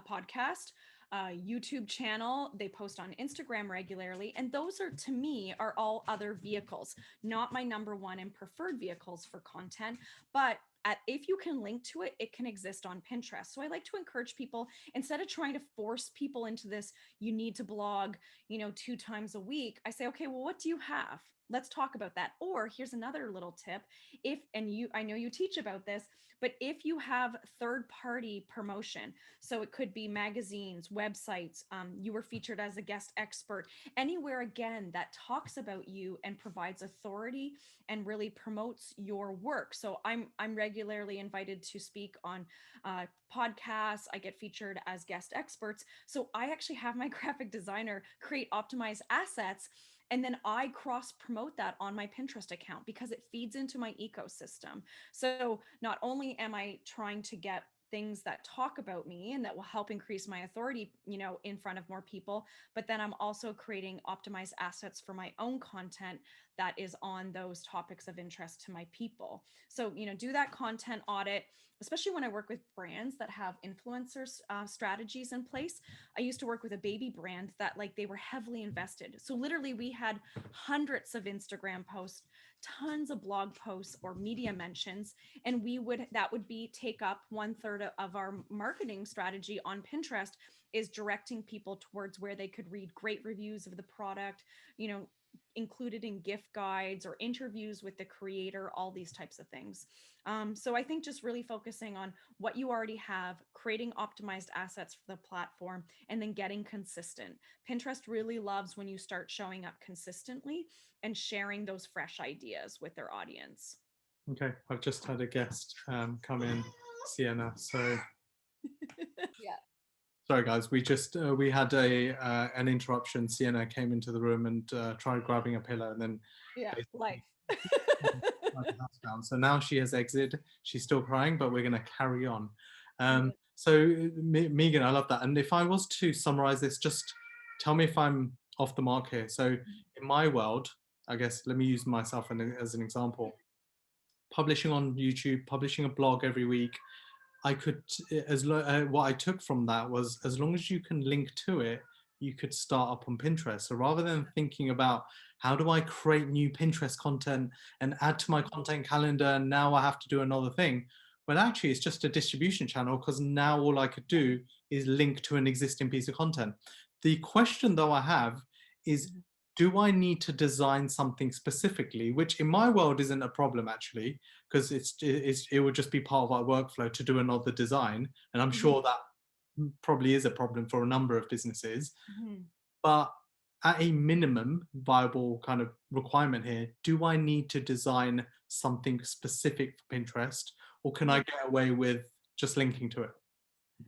podcast, YouTube channel. They post on Instagram regularly. And those are, to me, are all other vehicles, not my number one and preferred vehicles for content. But if you can link to it, it can exist on Pinterest. So I like to encourage people, instead of trying to force people into this, you need to blog, 2 times a week. I say, okay, well, what do you have? Let's talk about that. Or here's another little tip. I know you teach about this, but if you have third-party promotion, so it could be magazines, websites, you were featured as a guest expert, anywhere again that talks about you and provides authority and really promotes your work. So I'm regularly invited to speak on podcasts. I get featured as guest experts. So I actually have my graphic designer create optimized assets, and then I cross promote that on my Pinterest account because it feeds into my ecosystem. So not only am I trying to get things that talk about me and that will help increase my authority, in front of more people, but then I'm also creating optimized assets for my own content that is on those topics of interest to my people. So, do that content audit, especially when I work with brands that have influencers strategies in place. I used to work with a baby brand that they were heavily invested. So literally we had hundreds of Instagram posts, tons of blog posts or media mentions, and that would be take up 1/3 of our marketing strategy on Pinterest, is directing people towards where they could read great reviews of the product, included in gift guides or interviews with the creator, all these types of things. So I think just really focusing on what you already have, creating optimized assets for the platform, and then getting consistent. Pinterest really loves when you start showing up consistently and sharing those fresh ideas with their audience. Okay, I've just had a guest come in, Sienna. So Yeah. sorry guys, we had an interruption. Sienna came into the room and tried grabbing a pillow, and then Yeah, life. like a housebound. So now she has exited. She's still crying, but we're going to carry on. Yeah. Meagan, I love that. And if I was to summarize this, just tell me if I'm off the mark here. So in my world, I guess, let me use myself as an example. Publishing on YouTube, publishing a blog every week, I could, what I took from that was, as long as you can link to it, you could start up on Pinterest. So rather than thinking about how do I create new Pinterest content and add to my content calendar, and now I have to do another thing. Well, actually, it's just a distribution channel, because now all I could do is link to an existing piece of content. The question, though, I have is, Mhm. do I need to design something specifically, which in my world isn't a problem actually, because it would just be part of our workflow to do another design, and I'm Mhm. sure that probably is a problem for a number of businesses. Mhm. But at a minimum viable kind of requirement here, do I need to design something specific for Pinterest, or can I Yeah. get away with just linking to it?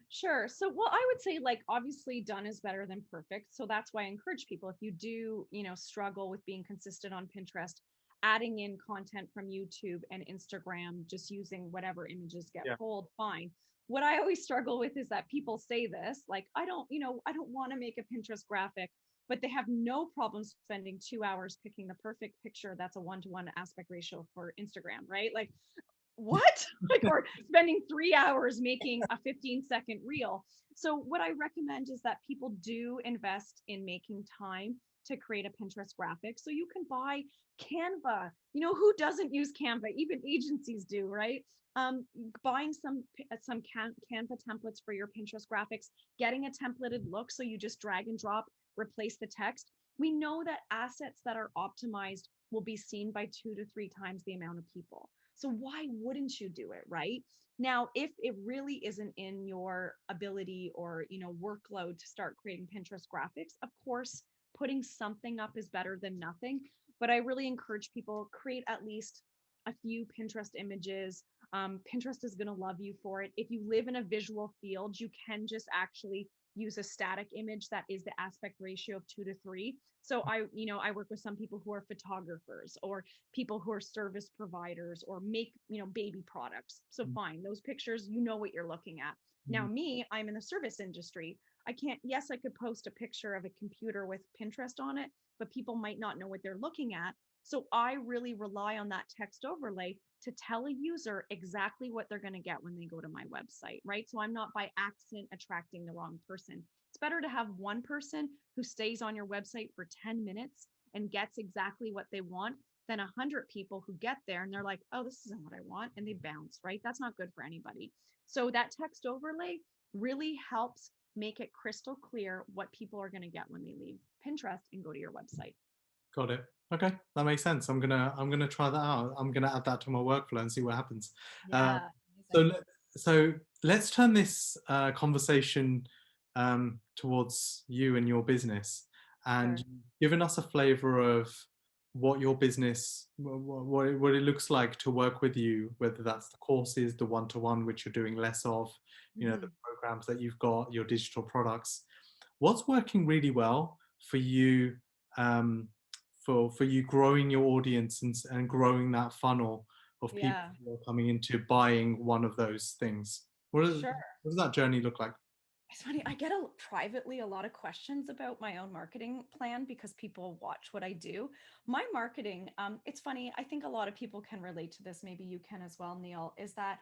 Sure. So, well, I would say like obviously done is better than perfect. So that's why I encourage people, if you do, struggle with being consistent on Pinterest, adding in content from YouTube and Instagram, just using whatever images get Yeah. pulled, fine. What I always struggle with is that people say this, like, I don't want to make a Pinterest graphic, but they have no problem spending 2 hours picking the perfect picture that's a 1-to-1 aspect ratio for Instagram, right? Like, what? Like, or spending 3 hours making a 15-second reel. So what I recommend is that people do invest in making time to create a Pinterest graphic. So you can buy Canva. Who doesn't use Canva? Even agencies do, right? Um, Buying some Canva templates for your Pinterest graphics, getting a templated look, so you just drag and drop, replace the text. We know that assets that are optimized will be seen by 2 to 3 times the amount of people. So why wouldn't you do it, right? Now, if it really isn't in your ability or, workload to start creating Pinterest graphics, of course, putting something up is better than nothing. But I really encourage people, create at least a few Pinterest images. Pinterest is going to love you for it. If you live in a visual field, you can just actually use a static image that is the aspect ratio of 2 to 3. So I work with some people who are photographers, or people who are service providers, or make, baby products. So fine, those pictures, what you're looking at. Now, me, I'm in the service industry. I can't, yes, I could post a picture of a computer with Pinterest on it, but people might not know what they're looking at. So I really rely on that text overlay to tell a user exactly what they're going to get when they go to my website, right? So I'm not by accident attracting the wrong person. It's better to have one person who stays on your website for 10 minutes and gets exactly what they want than 100 people who get there and they're like, oh, this isn't what I want, and they bounce, right? That's not good for anybody. So that text overlay really helps make it crystal clear what people are going to get when they leave Pinterest and go to your website. Got it. Okay, that makes sense. I'm gonna try that out. I'm gonna add that to my workflow and see what happens. Uh, Yeah, so amazing. so let's turn this conversation towards you and your business, and Sure. giving us a flavor of what your business, what it looks like to work with you, whether that's the courses, the one-to-one, which you're doing less of, the Mhm. programs that you've got, your digital products. What's working really well for you? Um, for you growing your audience and growing that funnel of people Yeah, who are coming into buying one of those things. sure. What does that journey look like? It's funny. I get privately a lot of questions about my own marketing plan because people watch what I do. My marketing, it's funny. I think a lot of people can relate to this. Maybe you can as well, Neil, is that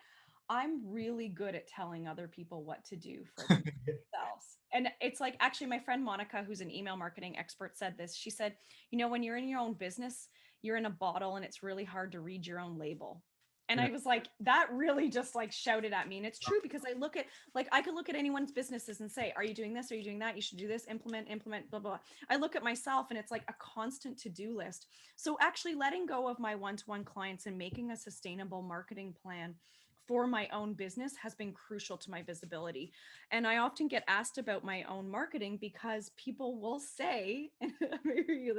I'm really good at telling other people what to do for themselves. And it's like, actually, my friend Monica, who's an email marketing expert, said this. She said, when you're in your own business, you're in a bottle and it's really hard to read your own label. And Yeah. I was like, that really just like shouted at me. And it's true, because I look at, like, I could look at anyone's businesses and say, are you doing this? Are you doing that? You should do this, implement, blah, blah. I look at myself and it's like a constant to-do list. So actually letting go of my one-to-one clients and making a sustainable marketing plan for my own business has been crucial to my visibility. And I often get asked about my own marketing because people will say, and maybe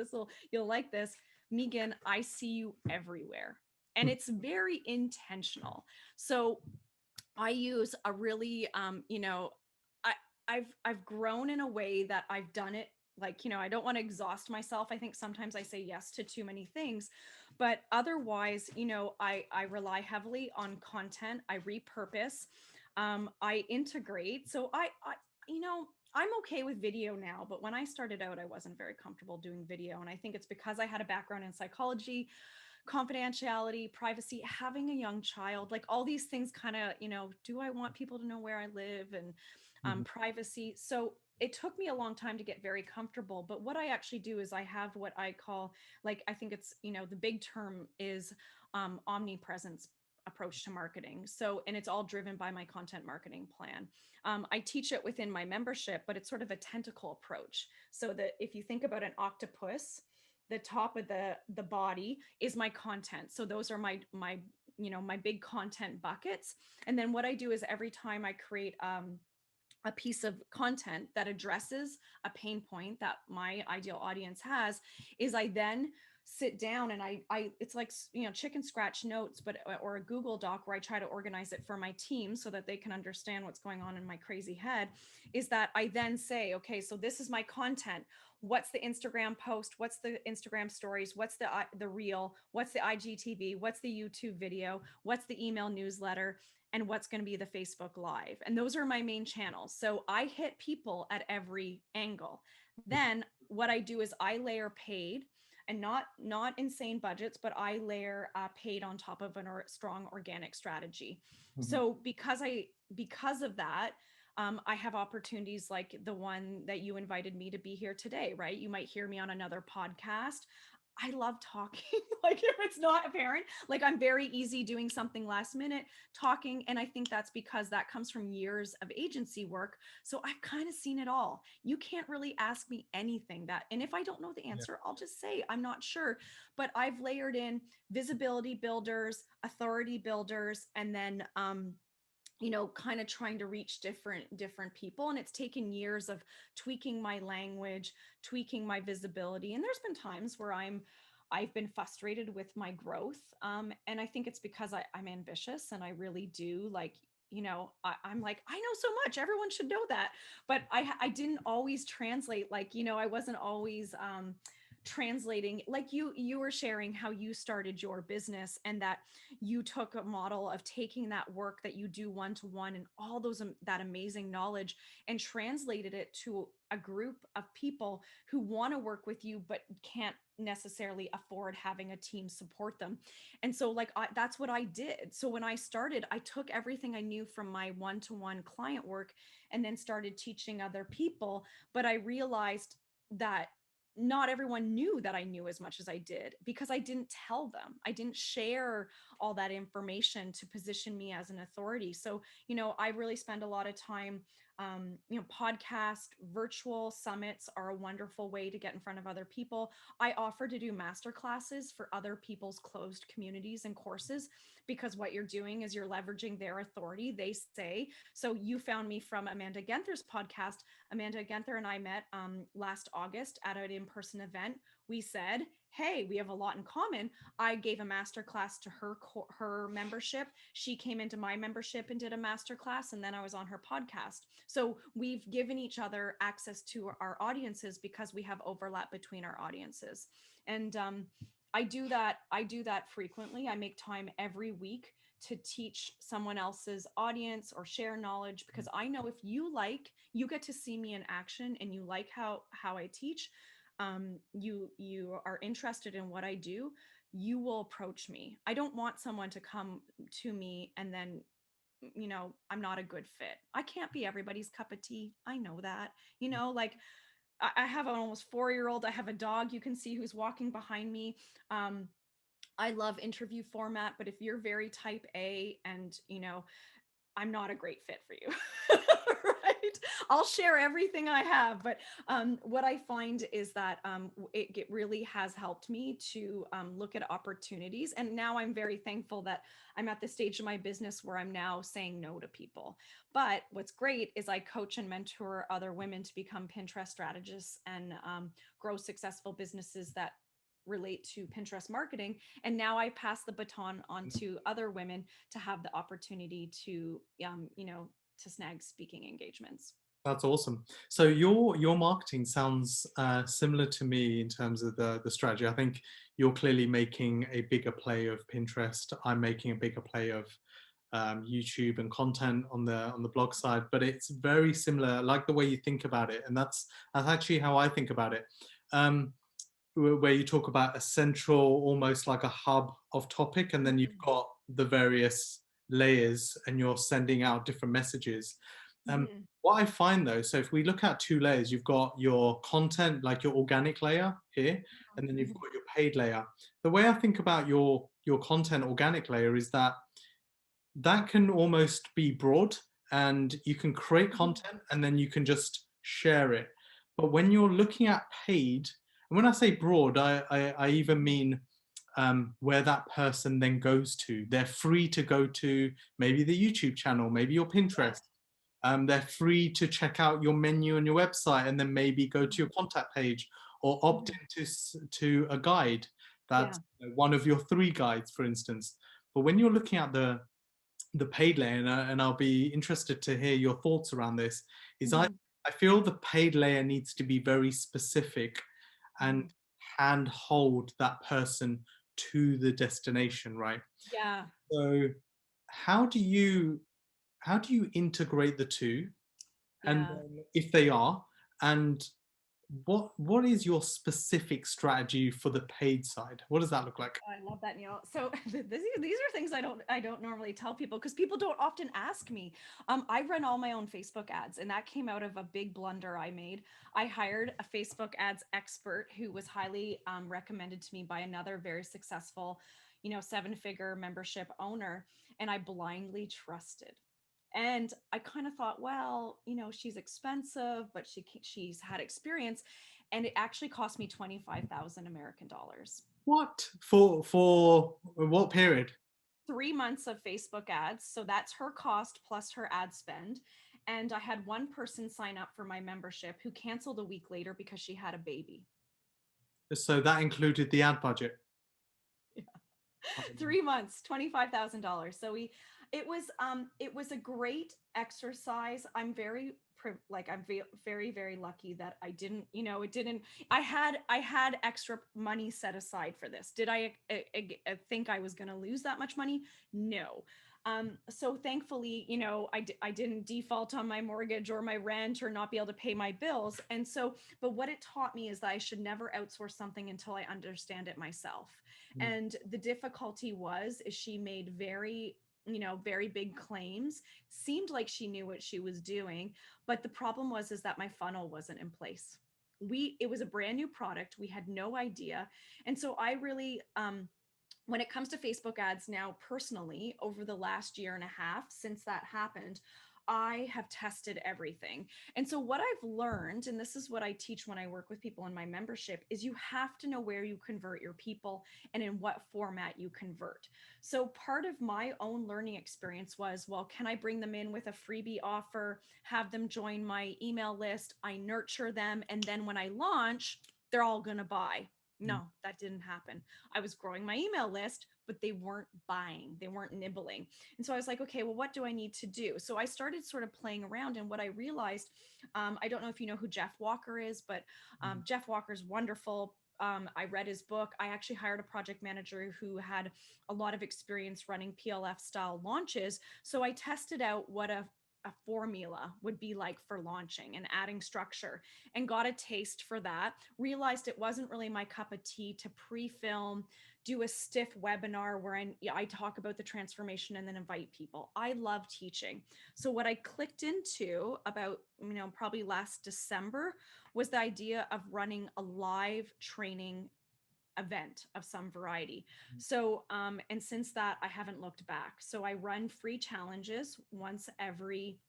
you'll like this, Meagan, I see you everywhere. And it's very intentional. So I use a really, I, I've grown in a way that I've done it. Like, I don't want to exhaust myself. I think sometimes I say yes to too many things, But otherwise, I rely heavily on content. I repurpose. I integrate. So I'm okay with video now, but when I started out, I wasn't very comfortable doing video. And I think it's because I had a background in psychology, confidentiality, privacy, having a young child, like all these things kind of, do I want people to know where I live, and Mhm. privacy. So it took me a long time to get very comfortable. But what I actually do is I have what I call, like, I think it's, the big term is omnipresence approach to marketing. So, and it's all driven by my content marketing plan. I teach it within my membership, but it's sort of a tentacle approach. So that if you think about an octopus, the top of the body is my content. So those are my big content buckets. And then what I do is every time I create a piece of content that addresses a pain point that my ideal audience has, is I then sit down and I it's like, chicken scratch notes, but or a Google Doc where I try to organize it for my team so that they can understand what's going on in my crazy head. Is that I then say, okay, so this is my content. What's the Instagram post? What's the Instagram stories? What's the reel? What's the IGTV? What's the YouTube video? What's the email newsletter? And what's going to be the Facebook Live. And those are my main channels. So I hit people at every angle. Then what I do is I layer paid, and not insane budgets, but I layer paid on top of a strong organic strategy. Mhm. So because of that, I have opportunities like the one that you invited me to be here today, right? You might hear me on another podcast. I love talking. Like, if it's not apparent, like, I'm very easy doing something last minute, talking. And I think that's because that comes from years of agency work. So I've kind of seen it all. You can't really ask me anything and if I don't know the Yeah. answer, I'll just say I'm not sure. But I've layered in visibility builders, authority builders, and then kind of trying to reach different people. And it's taken years of tweaking my language, tweaking my visibility. And there's been times where I've been frustrated with my growth. And I think it's because I'm ambitious, and I really do, like, I'm like, I know so much, everyone should know that. But I didn't always translate, like, I wasn't always translating, like you were sharing how you started your business, and that you took a model of taking that work that you do one-to-one and all those that amazing knowledge, and translated it to a group of people who want to work with you but can't necessarily afford having a team support them. And so, like, that's what I did. So when I started, I took everything I knew from my one-to-one client work and then started teaching other people. But I realized that not everyone knew that I knew as much as I did, because I didn't tell them. I didn't share all that information to position me as an authority. So, I really spend a lot of time, podcast, virtual summits are a wonderful way to get in front of other people. I offer to do master classes for other people's closed communities and courses, because what you're doing is you're leveraging their authority, they say. So you found me from Amanda Genther's podcast. Amanda Genther and I met last August at an in-person event. We said, hey, we have a lot in common. I gave a master class to her membership. She came into my membership and did a master class, and then I was on her podcast. So we've given each other access to our audiences because we have overlap between our audiences. And I do that frequently. I make time every week to teach someone else's audience or share knowledge, because I know if you get to see me in action and you like how I teach, you are interested in what I do, you will approach me. I don't want someone to come to me and then, I'm not a good fit. I can't be everybody's cup of tea. I know that. Like, I have an almost 4-year-old. I have a dog you can see who's walking behind me. I love interview format, but if you're very type A and, I'm not a great fit for you. Right? I'll share everything I have, but what I find is that it really has helped me to look at opportunities. And now I'm very thankful that I'm at the stage of my business where I'm now saying no to people. But what's great is I coach and mentor other women to become Pinterest strategists and grow successful businesses that relate to Pinterest marketing. And now I pass the baton on to other women to have the opportunity to, to snag speaking engagements. That's awesome. So your marketing sounds similar to me in terms of the strategy. I think you're clearly making a bigger play of Pinterest. I'm making a bigger play of YouTube and content on the blog side, but it's very similar. I like the way you think about it, and that's actually how I think about it. Um, where you talk about a central, almost like a hub of topic, and then you've got the various layers, and you're sending out different messages. Mhm. What I find though, so if we look at two layers, you've got your content, like your organic layer here, and then you've Mhm. got your paid layer. The way I think about your content organic layer is that that can almost be broad, and you can create Mhm. content and then you can just share it. But when you're looking at paid, and when I say broad, I even mean where that person then goes to. They're free to go to maybe the YouTube channel, maybe your Yeah. Pinterest. They're free to check out your menu on your website and then maybe go to Mhm. your contact page, or opt Mhm. into to a guide that's Yeah. one of your three guides, for instance. But when you're looking at the paid layer, and I'll be interested to hear your thoughts around this, is Mhm. I feel the paid layer needs to be very specific and Mhm. handhold that person to the destination, right? Yeah. So how do you how do you integrate the two, and Yeah. then if they are, and what is your specific strategy for the paid side? What does that look like? I love that, Neil. So these are things I don't normally tell people because people don't often ask me. I run all my own Facebook ads, and that came out of a big blunder I made. I hired a Facebook ads expert who was highly recommended to me by another very successful, seven-figure membership owner, and I blindly trusted. And I kind of thought, well, she's expensive, but she's had experience, and it actually cost me 25,000 American dollars. What for what period? 3 months of Facebook ads. So that's her cost plus her ad spend. And I had one person sign up for my membership who canceled a week later because she had a baby. So that included the ad budget. 3 months, $25,000. So it was a great exercise. I'm very I'm very very lucky that I didn't, it didn't. I had extra money set aside for this. Did I think I was going to lose that much money? No. So thankfully, I didn't default on my mortgage or my rent or not be able to pay my bills. And so, but what it taught me is that I should never outsource something until I understand it myself. Mm. And the difficulty is she made very big claims, seemed like she knew what she was doing, but the problem is that my funnel wasn't in place. It was a brand new product, we had no idea. And so I really when it comes to Facebook ads now, personally, over the last year and a half since that happened, I have tested everything. And so, what I've learned, and this is what I teach when I work with people in my membership, is you have to know where you convert your people and in what format you convert. So, part of my own learning experience was, well, can I bring them in with a freebie offer, have them join my email list, I nurture them, and then when I launch, they're all going to buy? Mm. No, that didn't happen. I was growing my email list, but they weren't buying, they weren't nibbling. And so I was like, okay, well, what do I need to do? So I started sort of playing around. And what I realized, I don't know if you know who Jeff Walker is, but Jeff Walker's wonderful. I read his book. I actually hired a project manager who had a lot of experience running PLF style launches. So I tested out what a formula would be like for launching and adding structure, and got a taste for that. Realized it wasn't really my cup of tea to pre-film, do a stiff webinar where I talk about the transformation and then invite people. I love teaching. So what I clicked into about, probably last December, was the idea of running a live training event of some variety. So, and since that, I haven't looked back. So I run free challenges once every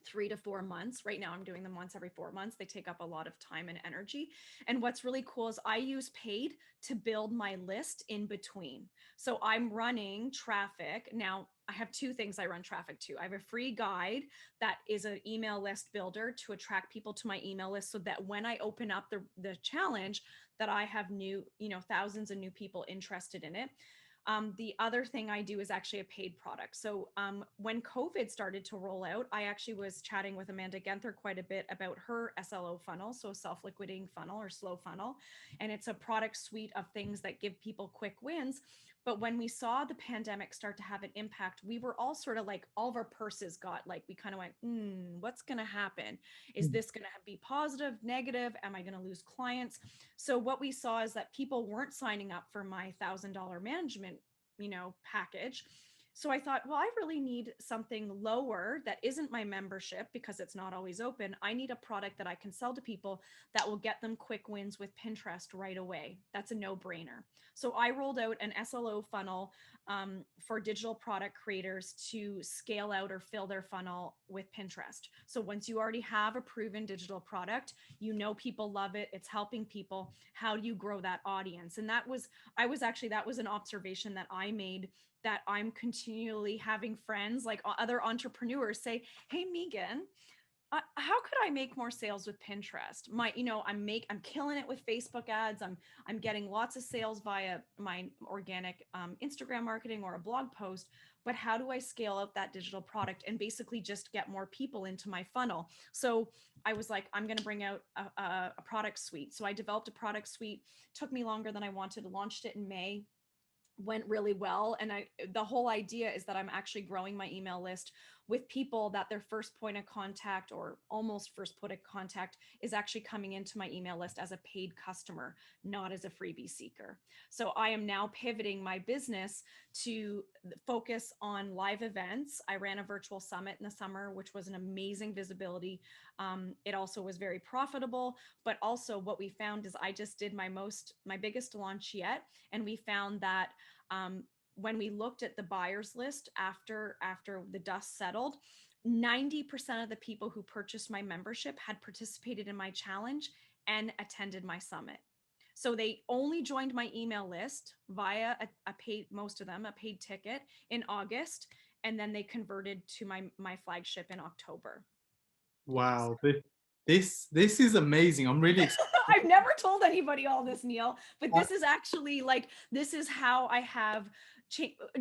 3 to 4 months. Right now, I'm doing them once every 4 months. They take up a lot of time and energy. And what's really cool is I use paid to build my list in between. So I'm running traffic. Now, I have two things I run traffic to. I have a free guide that is an email list builder to attract people to my email list so that when I open up the challenge, that I have thousands of new people interested in it. The other thing I do is actually a paid product. So when COVID started to roll out, I actually was chatting with Amanda Genther quite a bit about her SLO funnel, so self-liquidating funnel or slow funnel. And it's a product suite of things that give people quick wins. But when we saw the pandemic start to have an impact, we were all sort of like, all of our purses got like, we kind of went, what's going to happen? Is this going to be positive, negative? Am I going to lose clients? So what we saw is that people weren't signing up for my $1,000 management, package. So I thought, well, I really need something lower that isn't my membership because it's not always open. I need a product that I can sell to people that will get them quick wins with Pinterest right away. That's a no-brainer. So I rolled out an SLO funnel for digital product creators to scale out or fill their funnel with Pinterest. So once you already have a proven digital product, people love it, it's helping people. How do you grow that audience? And that was an observation that I made, that I'm continually having friends, like other entrepreneurs, say, hey, Meagan, how could I make more sales with Pinterest? I'm killing it with Facebook ads. I'm getting lots of sales via my organic Instagram marketing or a blog post. But how do I scale out that digital product and basically just get more people into my funnel? So I was like, I'm going to bring out a product suite. So I developed a product suite. Took me longer than I wanted. Launched it in May. Went really well. And the whole idea is that I'm actually growing my email list with people that their first point of contact or almost first point of contact is actually coming into my email list as a paid customer, not as a freebie seeker. So I am now pivoting my business to focus on live events. I ran a virtual summit in the summer, which was an amazing visibility. It also was very profitable, but also what we found is I just did my biggest launch yet. And we found that when we looked at the buyers list after the dust settled, 90% of the people who purchased my membership had participated in my challenge and attended my summit. So they only joined my email list via a paid, most of them, a paid ticket in August. And then they converted to my flagship in October. Wow. This is amazing. I'm really excited. I've never told anybody all this, Neil, but this is actually this is how I have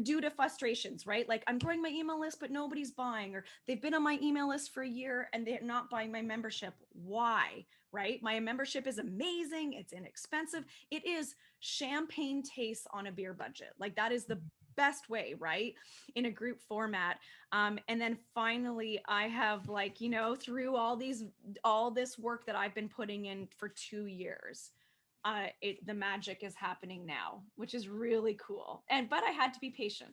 due to frustrations, right? Like I'm growing my email list, but nobody's buying, or they've been on my email list for a year and they're not buying my membership. Why? Right? My membership is amazing. It's inexpensive. It is champagne tastes on a beer budget. Like that is the best way, right? In a group format. And then finally I have through all this work that I've been putting in for 2 years, the magic is happening now, which is really cool. But I had to be patient.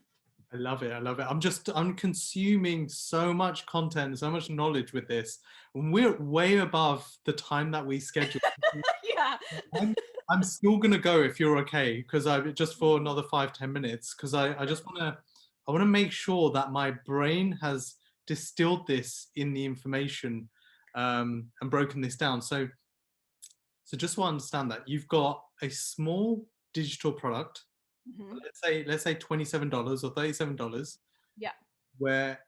I love it. I love it. I'm consuming so much content, so much knowledge with this. And we're way above the time that we scheduled. Yeah. I'm still gonna go if you're okay, because I just for another 5-10 minutes, because I just want to make sure that my brain has distilled this in the information and broken this down. So just want to understand that you've got a small digital product, let's say $27 or $37, Yeah. where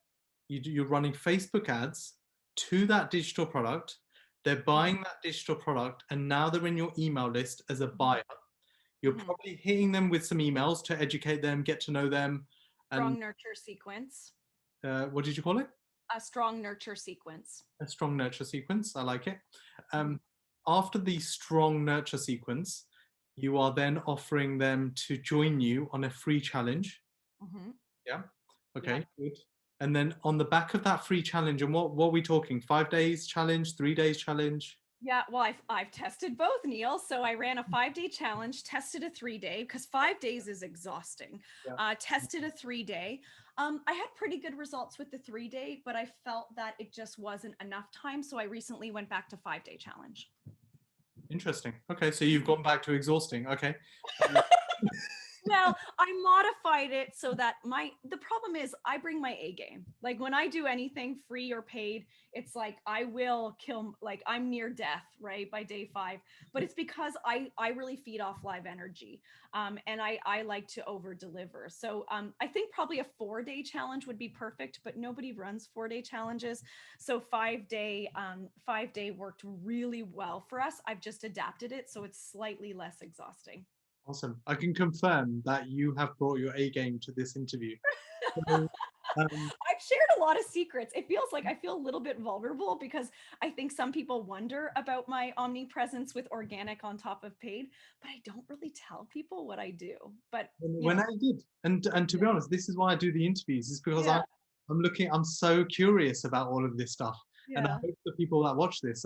you're running Facebook ads to that digital product. They're buying that digital product, and now they're in your email list as a buyer. You're probably hitting them with some emails to educate them, get to know them. Strong nurture sequence. What did you call it? A strong nurture sequence. A strong nurture sequence. I like it. After the strong nurture sequence, you are then offering them to join you on a free challenge. Yeah. Okay, good. And then on the back of that free challenge, and what are we talking? 5 days challenge, 3 days challenge? Yeah, well, I've tested both, Neil. So I ran a 5-day challenge, tested a 3-day, because 5 days is exhausting. Tested a 3-day. I had pretty good results with the 3-day, but I felt that it just wasn't enough time. So I recently went back to 5-day challenge. Interesting. Okay, so you've gone back to exhausting. Okay. Well, I modified it so that the problem is I bring my A game. Like when I do anything free or paid, it's like I will kill, like I'm near death, right, by day 5. But it's because I really feed off live energy, and I like to over deliver. So I think probably a 4-day challenge would be perfect, but nobody runs 4-day challenges. So 5-day worked really well for us. I've just adapted it so it's slightly less exhausting. Awesome. I can confirm that you have brought your A game to this interview. So, um, I've shared a lot of secrets. It feels like I feel a little bit vulnerable because I think some people wonder about my omnipresence with organic on top of paid, but I don't really tell people what I do. But, you when know, I did, and to be honest, this is why I do the interviews, is because yeah, I'm so curious about all of this stuff, and I yeah. hope the people that watch this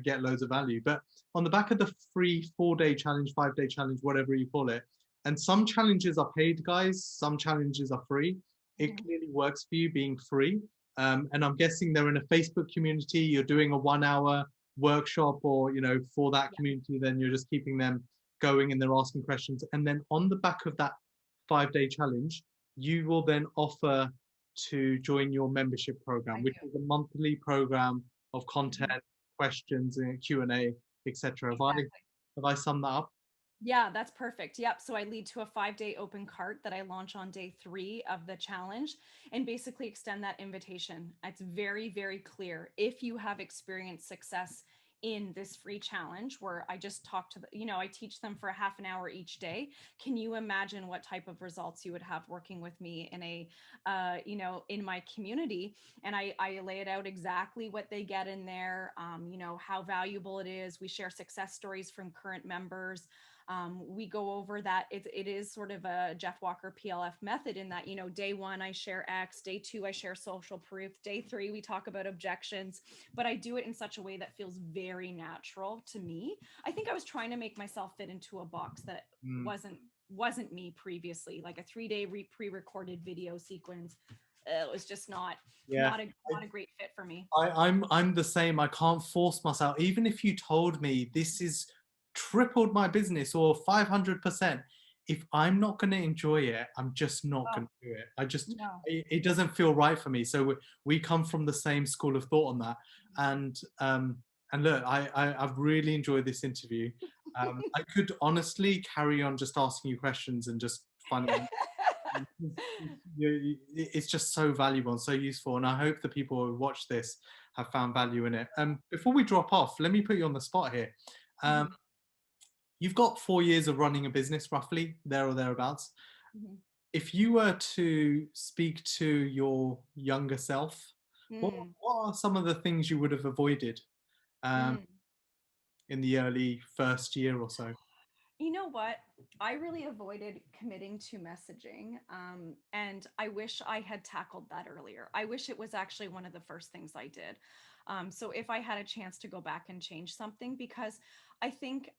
get loads of value. But on the back of the free 4-day challenge, 5-day challenge, whatever you call it, and some challenges are paid, guys, some challenges are free. It Mhm. clearly works for you being free, and I'm guessing they're in a Facebook community. You're doing a 1-hour workshop, or for that Yeah. community, then you're just keeping them going and they're asking questions. And then on the back of that 5-day challenge, you will then offer to join your membership I program, which do. is a monthly program of content, Mhm. questions, and Q&A, etc. Exactly. Have I summed that up? Yeah, that's perfect. Yep. So I lead to a 5-day open cart that I launch on day 3 of the challenge and basically extend that invitation. It's very, very clear. If you have experienced success in this free challenge where I just talk to I teach them for a half an hour each day. Can you imagine what type of results you would have working with me in in my community? And I lay it out exactly what they get in there, how valuable it is. We share success stories from current members. We go over that it is sort of a Jeff Walker PLF method in that, day 1 I share X, day 2 I share social proof, day 3 we talk about objections, but I do it in such a way that feels very natural to me. I think I was trying to make myself fit into a box that Mm, wasn't me previously, like a 3-day pre-recorded video sequence. It was just not yeah. not a not a great fit for me. I'm the same. I can't force myself. Even if you told me this is tripled my business or 500%, if I'm not going to enjoy it, I'm just not Oh going to do it. I just no. it doesn't feel right for me. So we come from the same school of thought on that. And look, I've really enjoyed this interview. I could honestly carry on just asking you questions and just finding it's just so valuable and so useful, and I hope the people who watch this have found value in it. Before we drop off, let me put you on the spot here. um, Mhm, you've got 4 years of running a business, roughly there or thereabouts. mhm. If you were to speak to your younger self, what, Mm, what are some of the things you would have avoided um, mm. in the early first year or so? You know what? I really avoided committing to messaging. And I wish I had tackled that earlier. I wish it was actually one of the first things I did. So if I had a chance to go back and change something, because I think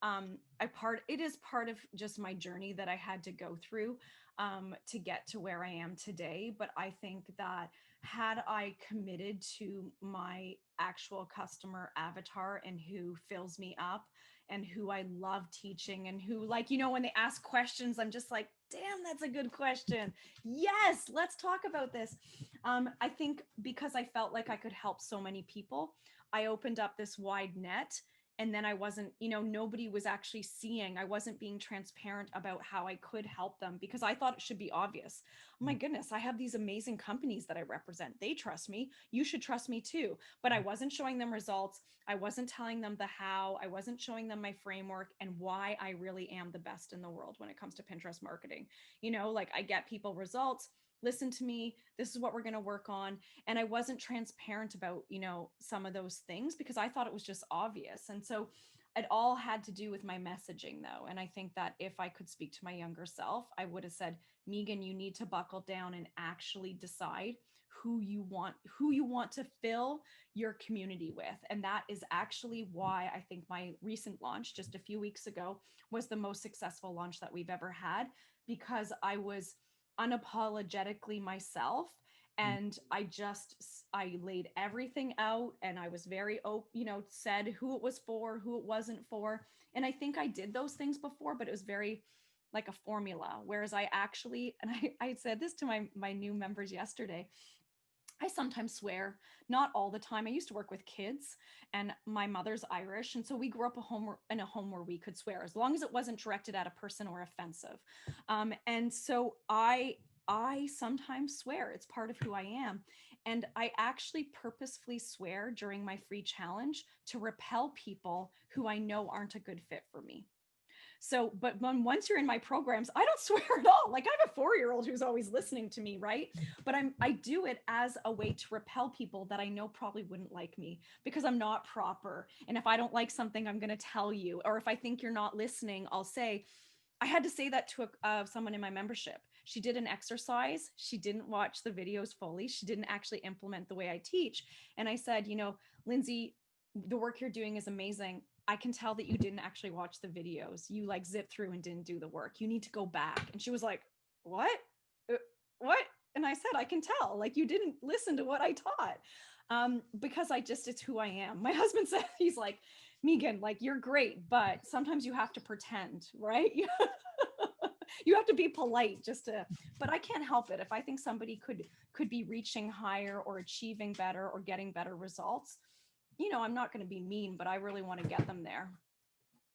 it is part of just my journey that I had to go through to get to where I am today. But I think that had I committed to my actual customer avatar and who fills me up, and who I love teaching, and who, like, when they ask questions, I'm just like, damn, that's a good question. Yes, let's talk about this. I think because I felt like I could help so many people, I opened up this wide net. And then I wasn't, nobody was actually seeing, I wasn't being transparent about how I could help them because I thought it should be obvious. Oh my goodness, I have these amazing companies that I represent. They trust me. You should trust me too. But I wasn't showing them results. I wasn't telling them the how. I wasn't showing them my framework and why I really am the best in the world when it comes to Pinterest marketing. Like I get people results, listen to me, this is what we're going to work on. And I wasn't transparent about, some of those things because I thought it was just obvious. And so it all had to do with my messaging though. And I think that if I could speak to my younger self, I would have said, Meagan, you need to buckle down and actually decide who you want to fill your community with. And that is actually why I think my recent launch just a few weeks ago was the most successful launch that we've ever had, because I was unapologetically myself. And I laid everything out, and I was very open, said who it was for, who it wasn't for. And I think I did those things before, but it was very like a formula. Whereas I actually, and I said this to my new members yesterday, I sometimes swear, not all the time. I used to work with kids, and my mother's Irish, and so we grew up in a home where we could swear as long as it wasn't directed at a person or offensive. And so I sometimes swear. It's part of who I am. And I actually purposefully swear during my free challenge to repel people who I know aren't a good fit for me. So, but once you're in my programs, I don't swear at all. Like, I have a 4-year-old who's always listening to me, right? But I do it as a way to repel people that I know probably wouldn't like me because I'm not proper. And if I don't like something, I'm going to tell you. Or if I think you're not listening, I'll say, I had to say that to someone in my membership. She did an exercise. She didn't watch the videos fully. She didn't actually implement the way I teach. And I said, you know, Lindsay, the work you're doing is amazing. I can tell that you didn't actually watch the videos. You like zipped through and didn't do the work. You need to go back. And she was like, what? What? And I said, I can tell, like, you didn't listen to what I taught. Because it's who I am. My husband said, he's like, Meagan, like, you're great, but sometimes you have to pretend, right? You have to be polite but I can't help it. If I think somebody could be reaching higher or achieving better or getting better results, I'm not going to be mean, but I really want to get them there.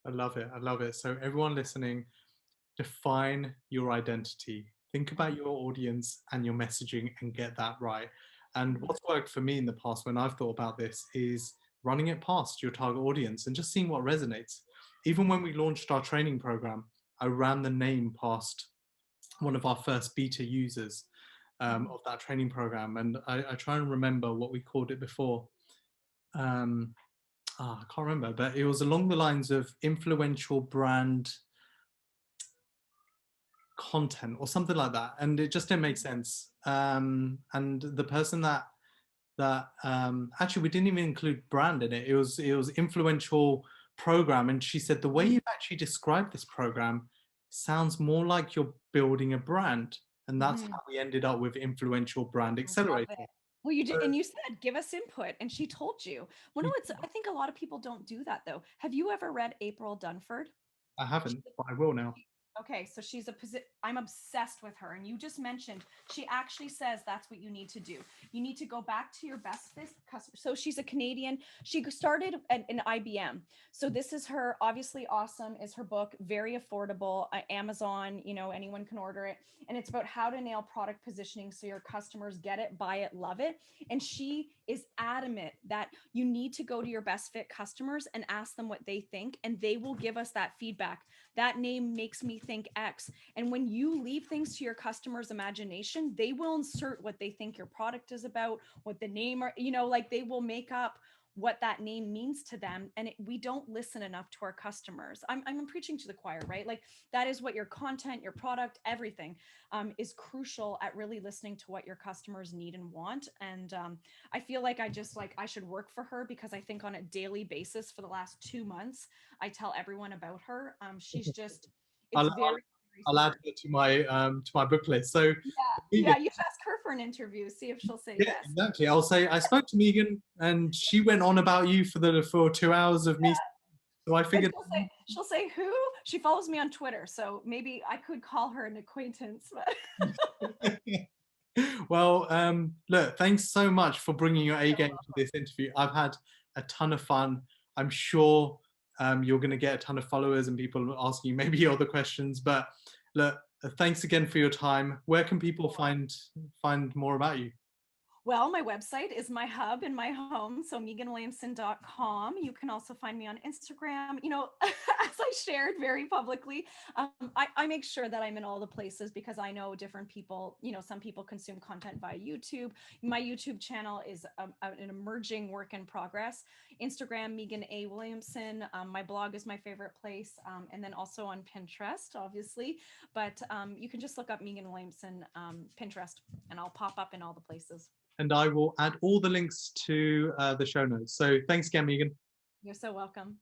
I love it. I love it. So everyone listening, define your identity. Think about your audience and your messaging and get that right. And what's worked for me in the past when I've thought about this is running it past your target audience and just seeing what resonates. Even when we launched our training program, I ran the name past one of our first beta users of that training program. And I try and remember what we called it before. I can't remember, but it was along the lines of influential brand content or something like that, and it just didn't make sense. And the person that actually, we didn't even include brand in it. It was influential program, and she said the way you've actually described this program sounds more like you're building a brand, and that's how we ended up with Influential Brand Accelerator. Well, you did, and you said, give us input, and she told you. Well, no, I think a lot of people don't do that, though. Have you ever read April Dunford? I haven't, but I will now. Okay, so I'm obsessed with her. And you just mentioned, she actually says that's what you need to do. You need to go back to your best fit customer. So she's a Canadian. She started in IBM. So this is her, obviously awesome, is her book, very affordable, Amazon, anyone can order it. And it's about how to nail product positioning so your customers get it, buy it, love it. And she is adamant that you need to go to your best fit customers and ask them what they think, and they will give us that feedback. That name makes me think X. And when you leave things to your customers' imagination, they will insert what they think your product is about, what the name are, like they will make up what that name means to them. And we don't listen enough to our customers. I'm preaching to the choir, right? Like, that is what your content, your product, everything is crucial at really listening to what your customers need and want. And I feel like I should work for her, because I think on a daily basis for the last 2 months, I tell everyone about her. She's just, I'll add it to my book list. So yeah, you ask her for an interview, see if she'll say yes. Exactly. I'll say I spoke to Meagan, and she went on about you for 2 hours of me. So I figured she'll say who? She follows me on Twitter, so maybe I could call her an acquaintance. But well, look, thanks so much for bringing your A game to this interview. I've had a ton of fun. I'm sure you're going to get a ton of followers and people asking you maybe other questions. But look, thanks again for your time. Where can people find more about you? Well, my website is my hub and my home, so meaganwilliamson.com. You can also find me on Instagram. As I shared very publicly, I make sure that I'm in all the places, because I know different people, some people consume content via YouTube. My YouTube channel is an emerging work in progress. Instagram, Meagan A. Williamson. My blog is my favorite place. And then also on Pinterest, obviously. But you can just look up Meagan Williamson Pinterest, and I'll pop up in all the places. And I will add all the links to the show notes. So thanks again, Meagan. You're so welcome.